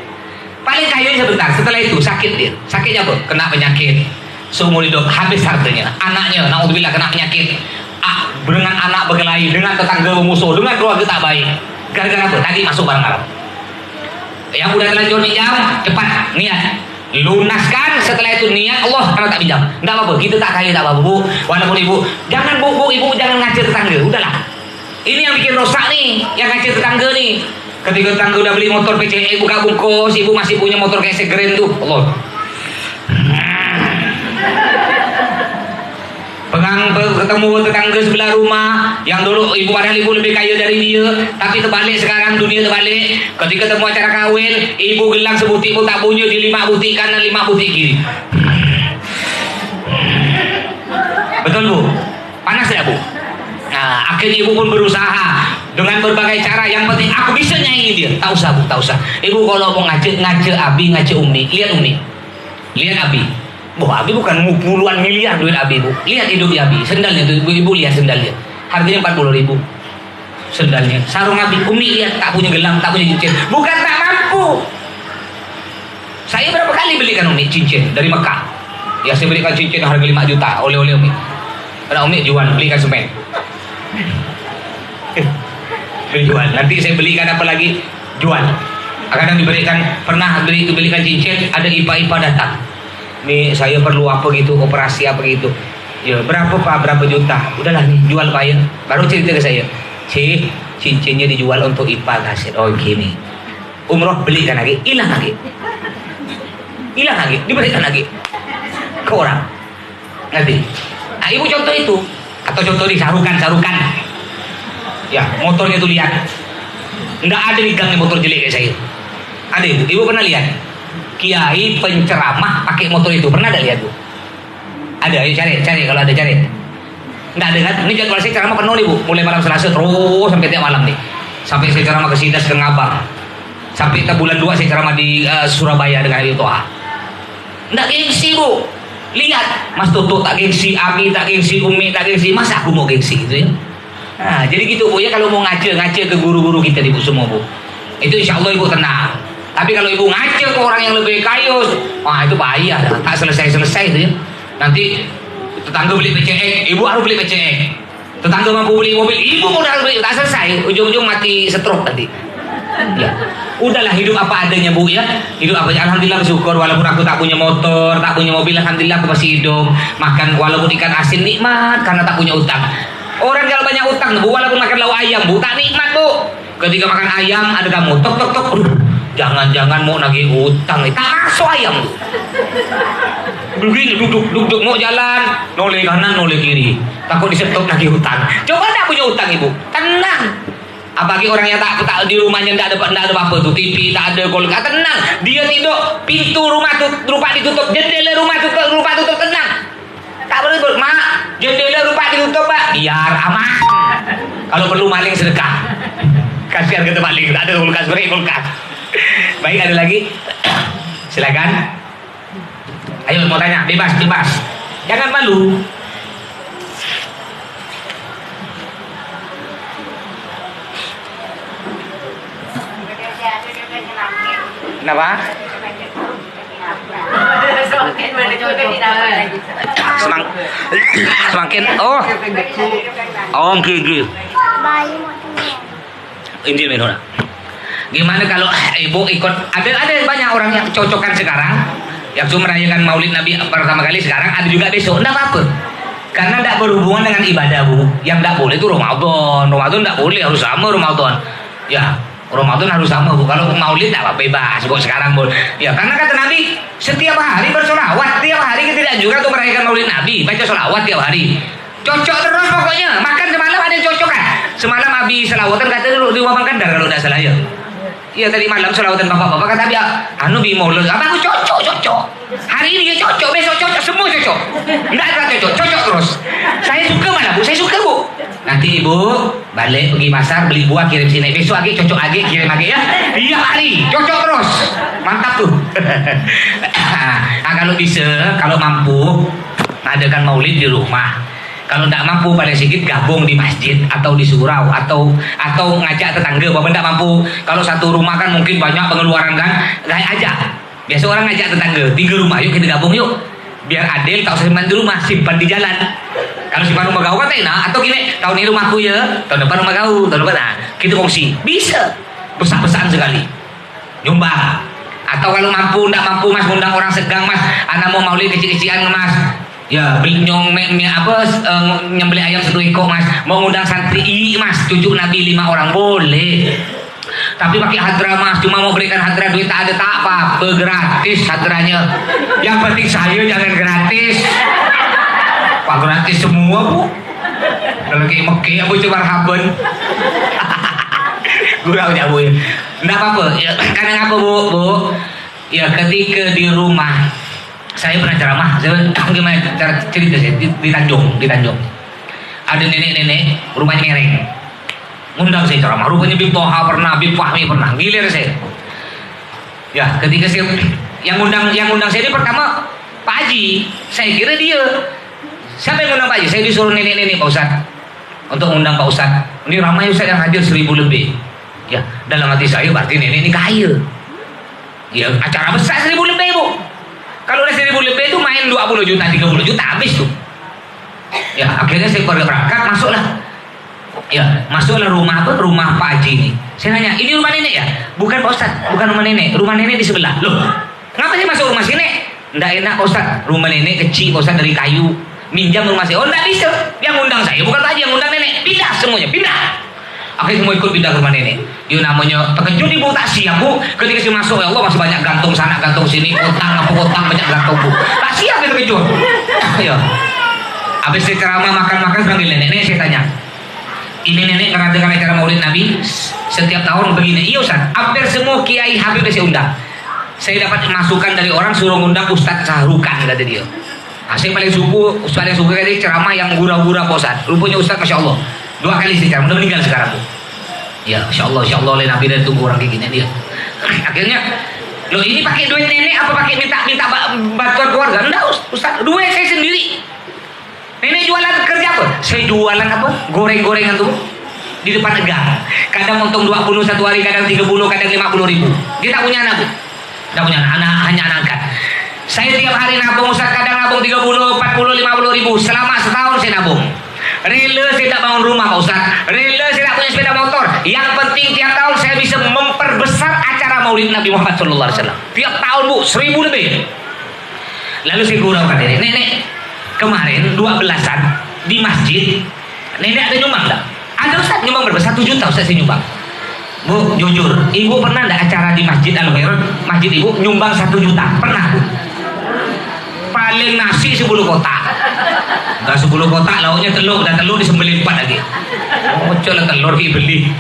Paling kaya sebentar, setelah itu sakit dia. Sakitnya apa? Kena penyakit. Seumur hidup habis hartanya. Anaknya, naudzubillah kena penyakit. Dengan anak berkelahi, dengan tetangga bermusuh, dengan keluarga tak baik. Gara-gara apa? Tadi masuk barang haram. Yang udah terlanjur minjam, cepat niat. Lunaskan, setelah itu niat Allah karena tak pinjam. Enggak apa-apa, kita tak kaya tak apa-apa, Bu. Walaupun ibu, jangan ibu jangan ngacir tetangga. Udahlah. Ini yang bikin rosak nih, yang ngacir tetangga nih. Ketika tetangga udah beli motor PCE buka bungkus, ibu masih punya motor kayak segeren tuh. Allah. Ketemu tetangga sebelah rumah yang dulu ibu padahal ibu lebih kaya dari dia, tapi terbalik sekarang, dunia terbalik. Ketika ketemu acara kawin, ibu gelang sebutik pun tak punya, di 5 butik kanan 5 butik kiri. Betul Bu? Panas ya Bu? Nah, akhirnya ibu pun berusaha dengan berbagai cara. Yang penting aku bisa nyanyi dia. Tak usah Bu, tak usah. Ibu kalau mau ngace Abi, ngace Umi, lihat Umi, lihat Abi. Wah, Abi bukan puluhan miliar duit Abi, Bu. Lihat hidup Abi, sendalnya tuh ibu lihat sendalnya. Harganya 40.000. Sendalnya. Sarung Abi, Umi lihat tak punya gelang, tak punya cincin. Bukan tak mampu. Saya berapa kali belikan Umi cincin dari Mekah. Ya saya belikan cincin harga 5 juta oleh-oleh Umi. Karena Umi jual, belikan semen. Jual. Nanti saya belikan apa lagi? Jual. Kadang diberikan, pernah dibelikan cincin, ada IPA datang. Nih saya perlu apa gitu, operasi apa gitu. Ya berapa Pak, berapa juta. Udahlah nih jual Pak ya. Baru cerita ke saya, cincinnya dijual untuk IPA kasih. Oh gini, umroh belikan lagi, hilang lagi, diberikan lagi ke orang. Nanti nah ibu contoh itu. Atau contoh di sarukan. Ya motornya tuh lihat, nggak ada di gang motor jelek kayak saya. Ada ibu pernah lihat kiai penceramah pakai motor itu, pernah ada lihat Bu? Ada, ayo cari kalau ada cari. Nggak ada kan? Ini jadwal saya ceramah penuh nih Bu, mulai malam Selasa terus sampai tiap malam nih. Sampai saya ceramah ke Sidas ke Ngabang. Sampai ke bulan 2 saya ceramah di Surabaya dengan Habib Toha. Nggak gengsi Bu. Lihat, Mas Toto tak gengsi, Abi tak gengsi, Umi tak gengsi, masa aku mau gengsi gitu ya? Nah, jadi gitu Bu ya, kalau mau ngace ke guru-guru kita di Bu semua Bu. Itu insya Allah Ibu tenang. Tapi kalau ibu ngace ke orang yang lebih kaya, wah itu bahaya, tak selesai itu ya. Nanti tetangga beli PCX, ibu harus beli PCX. Tetangga mampu beli mobil, ibu udah beli, tak selesai. Ujung-ujung mati stroke nanti. Ya, udahlah hidup apa adanya Bu ya. Hidup apa aja. Alhamdulillah bersyukur walaupun aku tak punya motor, tak punya mobil, alhamdulillah aku masih hidup. Makan walaupun ikan asin nikmat karena tak punya utang. Orang kalau banyak utang Bu, walaupun makan lauk ayam Bu, tak nikmat Bu. Ketika makan ayam ada kamu tok. Jangan mau nagih utang, tak masuk ayam. Begini duduk mau jalan, noleh kanan noleh kiri, takut disetop nagih utang. Coba tak punya utang ibu, tenang. Apalagi orang yang tak di rumahnya tidak ada apa-apa tuh, TV tak ada, kulkas, tenang. Dia tidur, pintu rumah rupa ditutup, jendela rumah tutup, tenang. Tak boleh mak, jendela rupa ditutup Pak, biar aman. Kalau perlu maling sedekah, kasihan ke maling, tak ada kulkas. Baik, ada lagi? Silakan. Ayo mau tanya, bebas. Jangan malu. Kenapa? Semakin gigi. Injil menurut. Gimana kalau ibu ikut? Ada banyak orang yang cocokan sekarang yang cuma merayakan Maulid Nabi pertama kali sekarang, ada juga besok. Enggak apa-apa. Karena tidak berhubungan dengan ibadah Bu. Yang tidak boleh itu Ramadan tidak boleh, harus sama Ramadan. Ya, Ramadan harus sama Bu. Kalau Maulid tidak apa-apa, bebas kok sekarang Bu. Ya, karena kata Nabi setiap hari bersolawat, tiap hari kita juga untuk merayakan Maulid Nabi, baca solawat tiap hari. Cocok terus pokoknya. Makan semalam ada yang cocok kan? Semalam Abi selawatan kata di rumah makan kalau tidak salah ya. Iya tadi malam selawatan bapak-bapak kata dia, bi maulid apa aku cocok. Hari ini dia cocok, besok cocok, semua cocok. Enggak ada cocok terus. Saya suka mana Bu? Saya suka Bu. Nanti Ibu balik pergi pasar beli buah kirim sini. Besok lagi cocok lagi kirim lagi ya. Iya hari cocok terus. Mantap tuh. Nah, kalau bisa, kalau mampu adakan maulid di rumah. Kalau tidak mampu paling sedikit gabung di masjid atau di surau atau ngajak tetangga. Bapak tidak mampu, kalau satu rumah kan mungkin banyak pengeluaran kan, kayak ajak. Biasa orang ngajak tetangga, 3 rumah, yuk kita gabung yuk. Biar adil, tak usah simpan di rumah, simpan di jalan. Kalau simpan rumah kau kan enak, atau gini, tahun ini rumahku ya, tahun depan rumah kau, tahun depan, nah, kita kongsi, bisa, besar-besaran sekali, nyumbang. Atau kalau mampu, tidak mampu mas, undang orang segang mas, anak mau maulid kecil-kecilan mas, ya beli nyembeli ayam 1 ekor mas, mau undang santri mas, cucu Nabi 5 orang boleh. Tapi pakai hadra mas, cuma mau berikan hadra, duit tak ada tak apa-apa, gratis hadranya. Yang penting saya jangan gratis. Pak gratis semua bu. Kalau kayak Mekah aku coba marhaban. Gurau ya bu. Nggak apa-apa. Ya, kadang apa bu? Ya ketika di rumah saya pernah ceramah. Saya gimana cara cerita saya di Tanjung. Ada nenek-nenek rumahnya mereng. Ngundang saya ceramah, rupanya Bib Toha pernah, Bib Fahmi pernah, gilir saya. Ya, ketika saya yang ngundang saya ini pertama Pak Haji, saya kira dia. Siapa yang ngundang Pak Haji? Saya disuruh nenek-nenek Pak Ustadz untuk ngundang Pak Ustadz. Ini ramai Ustadz yang hadir 1000 lebih. Ya, dalam hati saya berarti nenek ini kaya. Ya, acara besar 1000 lebih bu. Kalau udah 1000 lebih itu main 20 juta, 30 juta habis tuh. Ya, akhirnya saya berangkat masuklah. Ya, masuklah rumah Pak Haji ini. Saya nanya, ini rumah nenek ya? Bukan Pak Ustadz, bukan rumah nenek di sebelah. Loh, ngapa sih masuk rumah sini? Nggak enak Pak Ustadz, rumah nenek kecil Pak Ustadz, dari kayu. Minjam rumah saya, oh nggak bisa. Yang undang saya, bukan Pak Haji yang undang nenek. Pindah semuanya, pindah. Akhirnya semua ikut pindah ke rumah nenek. Itu namanya terkejut ibu, tak siap bu. Ketika saya masuk, ya Allah masih banyak gantung sana, gantung sini, kotang banyak gantung bu. Tak siap itu terkejut. Ya. Habis saya ceramah makan panggil nenek saya tanya. Ini nenek mengadakan acara maulid Nabi setiap tahun begini. Iya Ustaz, hampir semua kiai Habib saya undang. Saya dapat masukan dari orang suruh undang Ustadz Sahrukan kata dia. Nah, saya paling suka kali ceramah yang gura-gura Pak Ustaz. Rupanya Ustadz Masya Allah 2 kali saya ceramah, udah meninggal sekarang bu. Ya Masya Allah oleh Nabi dan tunggu orang kayak gini dia. Akhirnya, loh ini pakai duit nenek apa pakai minta bantuan keluarga? Enggak Ustaz, duit saya sendiri. Nenek jualan kerja apa? Saya jualan apa? Goreng-gorengan tuh di depan gang. Kadang untung 20 satu hari, kadang 30, kadang 50 ribu. Dia tak punya anak bu. Tak punya anak, hanya anak angkat. Saya tiap hari nabung Ustaz, kadang nabung 30, 40, 50 ribu. Selama setahun saya nabung. Rela saya tak bangun rumah Pak Ustaz. Rela saya tak punya sepeda motor. Yang penting tiap tahun saya bisa memperbesar acara maulid Nabi Muhammad SAW. Tiap tahun bu, 1000 lebih. Lalu saya guraukan nenek. Kemarin 12-an di masjid, nenek ada nyumbang tak? Ada Ustaz nyumbang berapa? 1 juta Ustaz saya nyumbang. Bu, jujur, ibu pernah enggak acara di masjid Al-Khairun? Masjid ibu nyumbang 1 juta? Pernah bu? Paling nasi 10 kotak. Enggak 10 kotak, lauknya telur, dan telur disembelih 4 lagi. Oh, coba telur dibeli.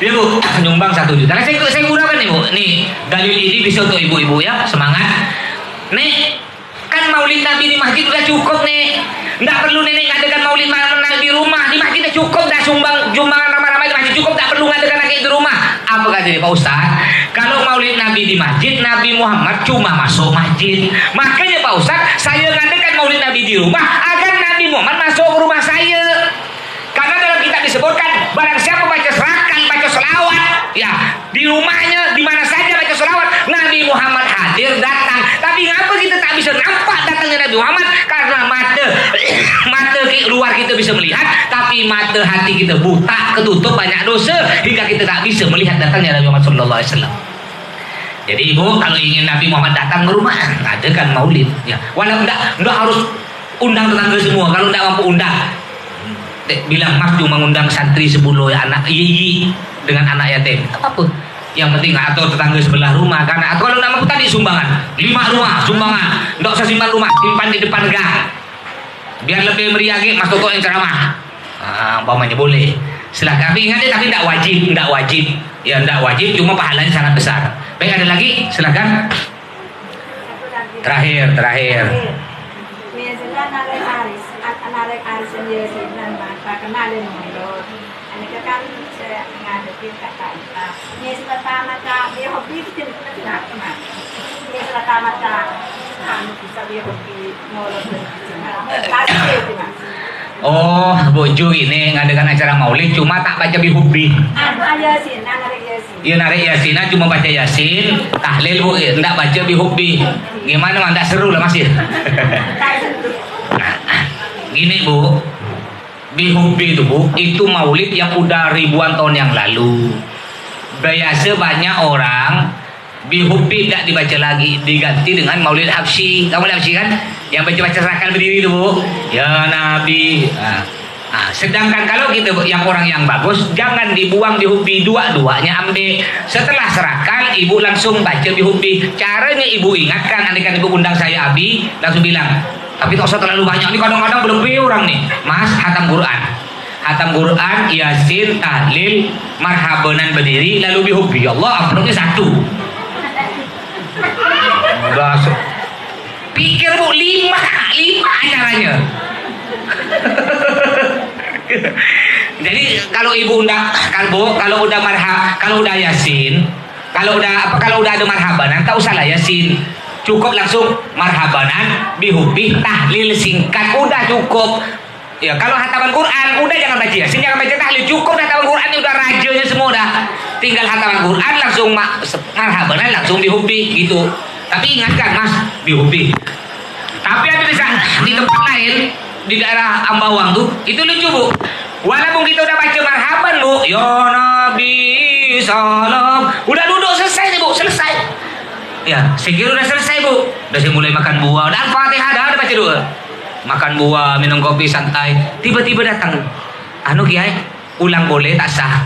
Dia bu, nyumbang 1 juta. Nah, saya gunakan nih bu. Nih, dalil ini bisa untuk ibu-ibu ya, semangat. Nih, kan maulid Nabi di masjid udah cukup nih, nggak perlu nenek ngadakan maulid Nabi di rumah. Di masjid udah cukup, dah sumbangan ramai-ramai di masjid cukup, nggak perlu ngadakan lagi di rumah. Apa kata dia Pak Ustaz? Kalau maulid Nabi di masjid, Nabi Muhammad cuma masuk masjid. Makanya Pak Ustaz, saya ngadakan maulid Nabi di rumah agar Nabi Muhammad masuk ke rumah saya. Karena dalam kitab disebutkan, barang siapa baca serakan, baca selawat, ya di rumahnya, di mana saja baca selawat, Nabi Muhammad hadir datang. Tapi ngapa kita tak bisa nampak datangnya Nabi Muhammad? Karena mata luar kita bisa melihat, tapi mata hati kita buta, ketutup banyak dosa, hingga kita tak bisa melihat datangnya Nabi Muhammad SAW. Jadi ibu, kalau ingin Nabi Muhammad datang ke rumah, adakan maulid. Ya, walau enggak harus undang tetangga semua. Kalau enggak mampu undang, bilang mas cuma mengundang santri 10 ya anak iyi dengan anak yatim, apa? Yang penting atau tetangga sebelah rumah kan, atau kalau nama tadi sumbangan 5 rumah sumbangan, nggak usah simpan rumah, simpan di depan gang biar lebih meriah. Mas Toto yang ceramah, umpamanya boleh, silahkan. Tapi ingat tapi tidak wajib ya, tidak wajib, cuma pahalanya sangat besar. Baik, ada lagi, silahkan. Terakhir Anak Aris sendiri dan maka kenalin mundur. Ini kan saya ngadepin kata kita. Ini pertama dia hobi kita tidak kemana. Ini pertama kamu bisa dia pergi molot kasih itu mas. Oh, bojo ini ngadakan acara maulid cuma tak baca bihubbi. Yasin, narik Yasin. Iya narik Yasin, cuma baca Yasin, tahlil bu, enggak baca bihubbi. Gimana mah enggak seru lah Mas ya. Gini Bu, bihubbi itu Bu, itu maulid yang udah ribuan tahun yang lalu. Biasa banyak orang bihubbi tidak dibaca lagi, diganti dengan maulid habsyi. Kamu maulid habsyi kan? Yang baca-baca serakal berdiri itu Bu. Ya Nabi. Nah, sedangkan kalau kita yang orang yang bagus, jangan dibuang bihubbi, dua-duanya ambil. Setelah serakal, ibu langsung baca bihubbi. Caranya ibu ingatkan, andaikan ibu undang saya Abi, langsung bilang, tapi tak usah terlalu banyak, ini kadang-kadang berlebih orang nih. Mas, hatam Quran. Hatam Quran, Yasin, tahlil, marhabanan berdiri, lalu bihubbi. Ya Allah, uploadnya satu. Udah, pikir Bu, lima caranya. Jadi kalau ibu undang, kalau udah Yasin, kalau udah ada marhabanan, tak usahlah Yasin. Cukup langsung marhabanan, bihubbi, tahlil singkat, udah cukup. Ya kalau hataman Quran, udah jangan baca Yasin, jangan baca tahlil, cukup dah hataman Quran udah rajanya semua dah. Tinggal hataman Quran langsung marhabanan, langsung bihubbi gitu. Tapi ingatkan Mas, bihubbi. Tapi ada di tempat lain, di daerah Ambawang tuh, itu lucu Bu. Walaupun kita udah baca marhaban Bu, ya Nabi salam, udah duduk selesai nih Bu, selesai. Ya, saya kira udah selesai Bu. Udah saya mulai makan buah, dan Fatihah dah baca doa. Makan buah, minum kopi santai. Tiba-tiba datang, anu Kiai, ulang boleh tak sah.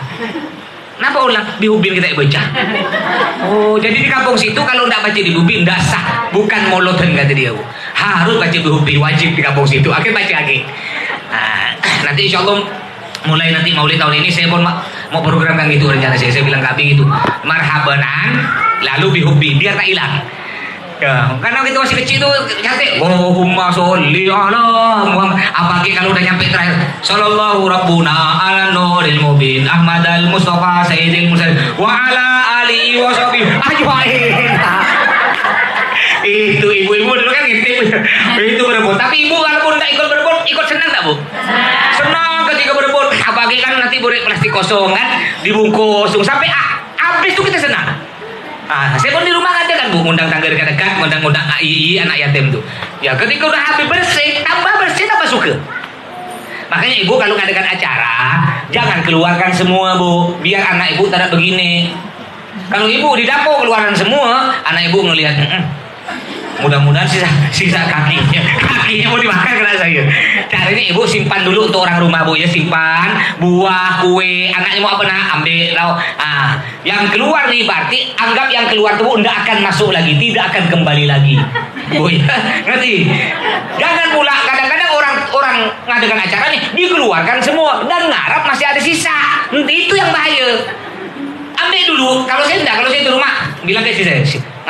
Kenapa ulang? Bihubbi kita baca. Oh, jadi di kampung situ kalau ndak baca bihubbi ndak sah, bukan moloten kata dia Bu. Harus baca bihubbi, wajib di kampung situ. Akhir baca lagi. Nah, nanti insyaallah mulai nanti maulid tahun ini saya pun mau programkan gitu rencana saya bilang ke Abi gitu. Marhabanan lalu bihubbi biar tak hilang. Ya, karena kita masih kecil tuh cantik. Allahumma sholli ala Muhammad. Apalagi kalau udah nyampe terakhir, sallallahu rabbuna ala nuril mubin Ahmad al Mustafa sayyidil mursalin wa ala alihi wa sahbihi ajmain. Itu ibu-ibu dulu kan ngintip. Itu berebut. Tapi ibu walaupun enggak ikut berebut, ikut senang tak Bu? Senang ketika berebut. Apalagi kan nanti borek plastik kosong kan, dibungkus sampai habis tuh kita senang. Saya pun di rumah ada kan Bu, ngundang tangga dekat-dekat, ngundang AII, anak yatim tuh. Ya ketika udah habis bersih, tambah suka. Makanya ibu kalau ngadakan acara, jangan keluarkan semua Bu, biar anak ibu tidak begini. Kalau ibu di dapur keluaran semua, anak ibu ngelihat, mudah-mudahan sisa kakinya mau dimakan kena saya. Caranya ibu simpan dulu untuk orang rumah Bu ya, simpan buah, kue, anaknya mau apa ambil lauk. Yang keluar nih berarti anggap yang keluar tuh tidak akan masuk lagi, tidak akan kembali lagi. Bu ya, ngerti? Jangan pula kadang-kadang orang ngadakan acara nih dikeluarkan semua dan ngarap masih ada sisa. Itu yang bahaya. Ambil dulu. Kalau saya di rumah bilang ke istri saya,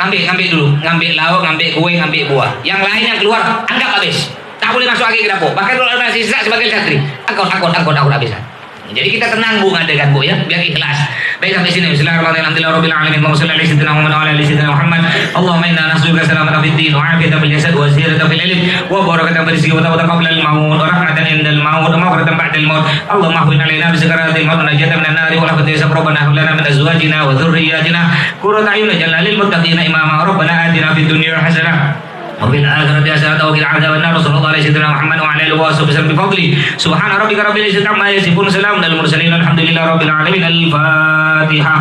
ngambil dulu, ngambil lauk, ngambil kue, ngambil buah. Yang lain yang keluar anggap habis, tak boleh masuk lagi ke dapur. Bahkan kalau ada sisa sebagai santri, angkut habis. Jadi kita tenang Bu ngadakan Bu ya, biar ikhlas. Baik sampai sini. Bismillahirrahmanirrahim. Alhamdulillahirabbil alamin. Wassallallahu alaihi wasallam wa ala alihi sayyidina Muhammad. Allahumma inna nas'aluka salamatan fid din wa 'afiyatan fil jasad wa ziyadatan fil ilm wa barakatan fil rizqi wa tawbatan qabla al maut wa rahmatan indal maut wa maghfiratan ba'da al maut. Allahumma hwin alaina bi sakaratil maut wa najatan minan nar wa rahmatan ya rabbana hab lana min azwajina wa dhurriyyatina qurrata a'yun waj'alna lil muttaqina imama. Rabbana atina fid dunya hasanah وفي الآخرة حسنة وقنا عذاب النار. صلى الله عليه سيدنا محمد وعلى آله وصحبه وسلم بفضله. سبحان ربك رب العزة عما يصفون وسلام على المرسلين الحمد لله رب العالمين. الفاتحة.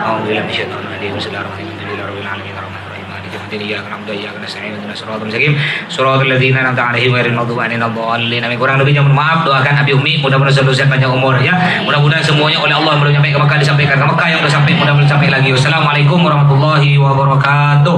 أعوذ بالله من الشيطان الرجيم. بسم الله الرحمن الرحيم. الحمد لله رب العالمين الرحمن الرحيم مالك يوم الدين إياك نعبد وإياك نستعين اهدنا الصراط المستقيم صراط الذين أنعمت عليهم غير المغضوب عليهم ولا الضالين. Kurang lebihnya mohon maaf, doakan Abi Umi mudah-mudahan selalu sehat panjang umur ya. Mudah-mudahan semuanya oleh Allah belum sampai ke Mekah disampaikan ke Mekah, yang sudah sampai mudah-mudahan sampai lagi. Wassalamualaikum warahmatullahi wabarakatuh.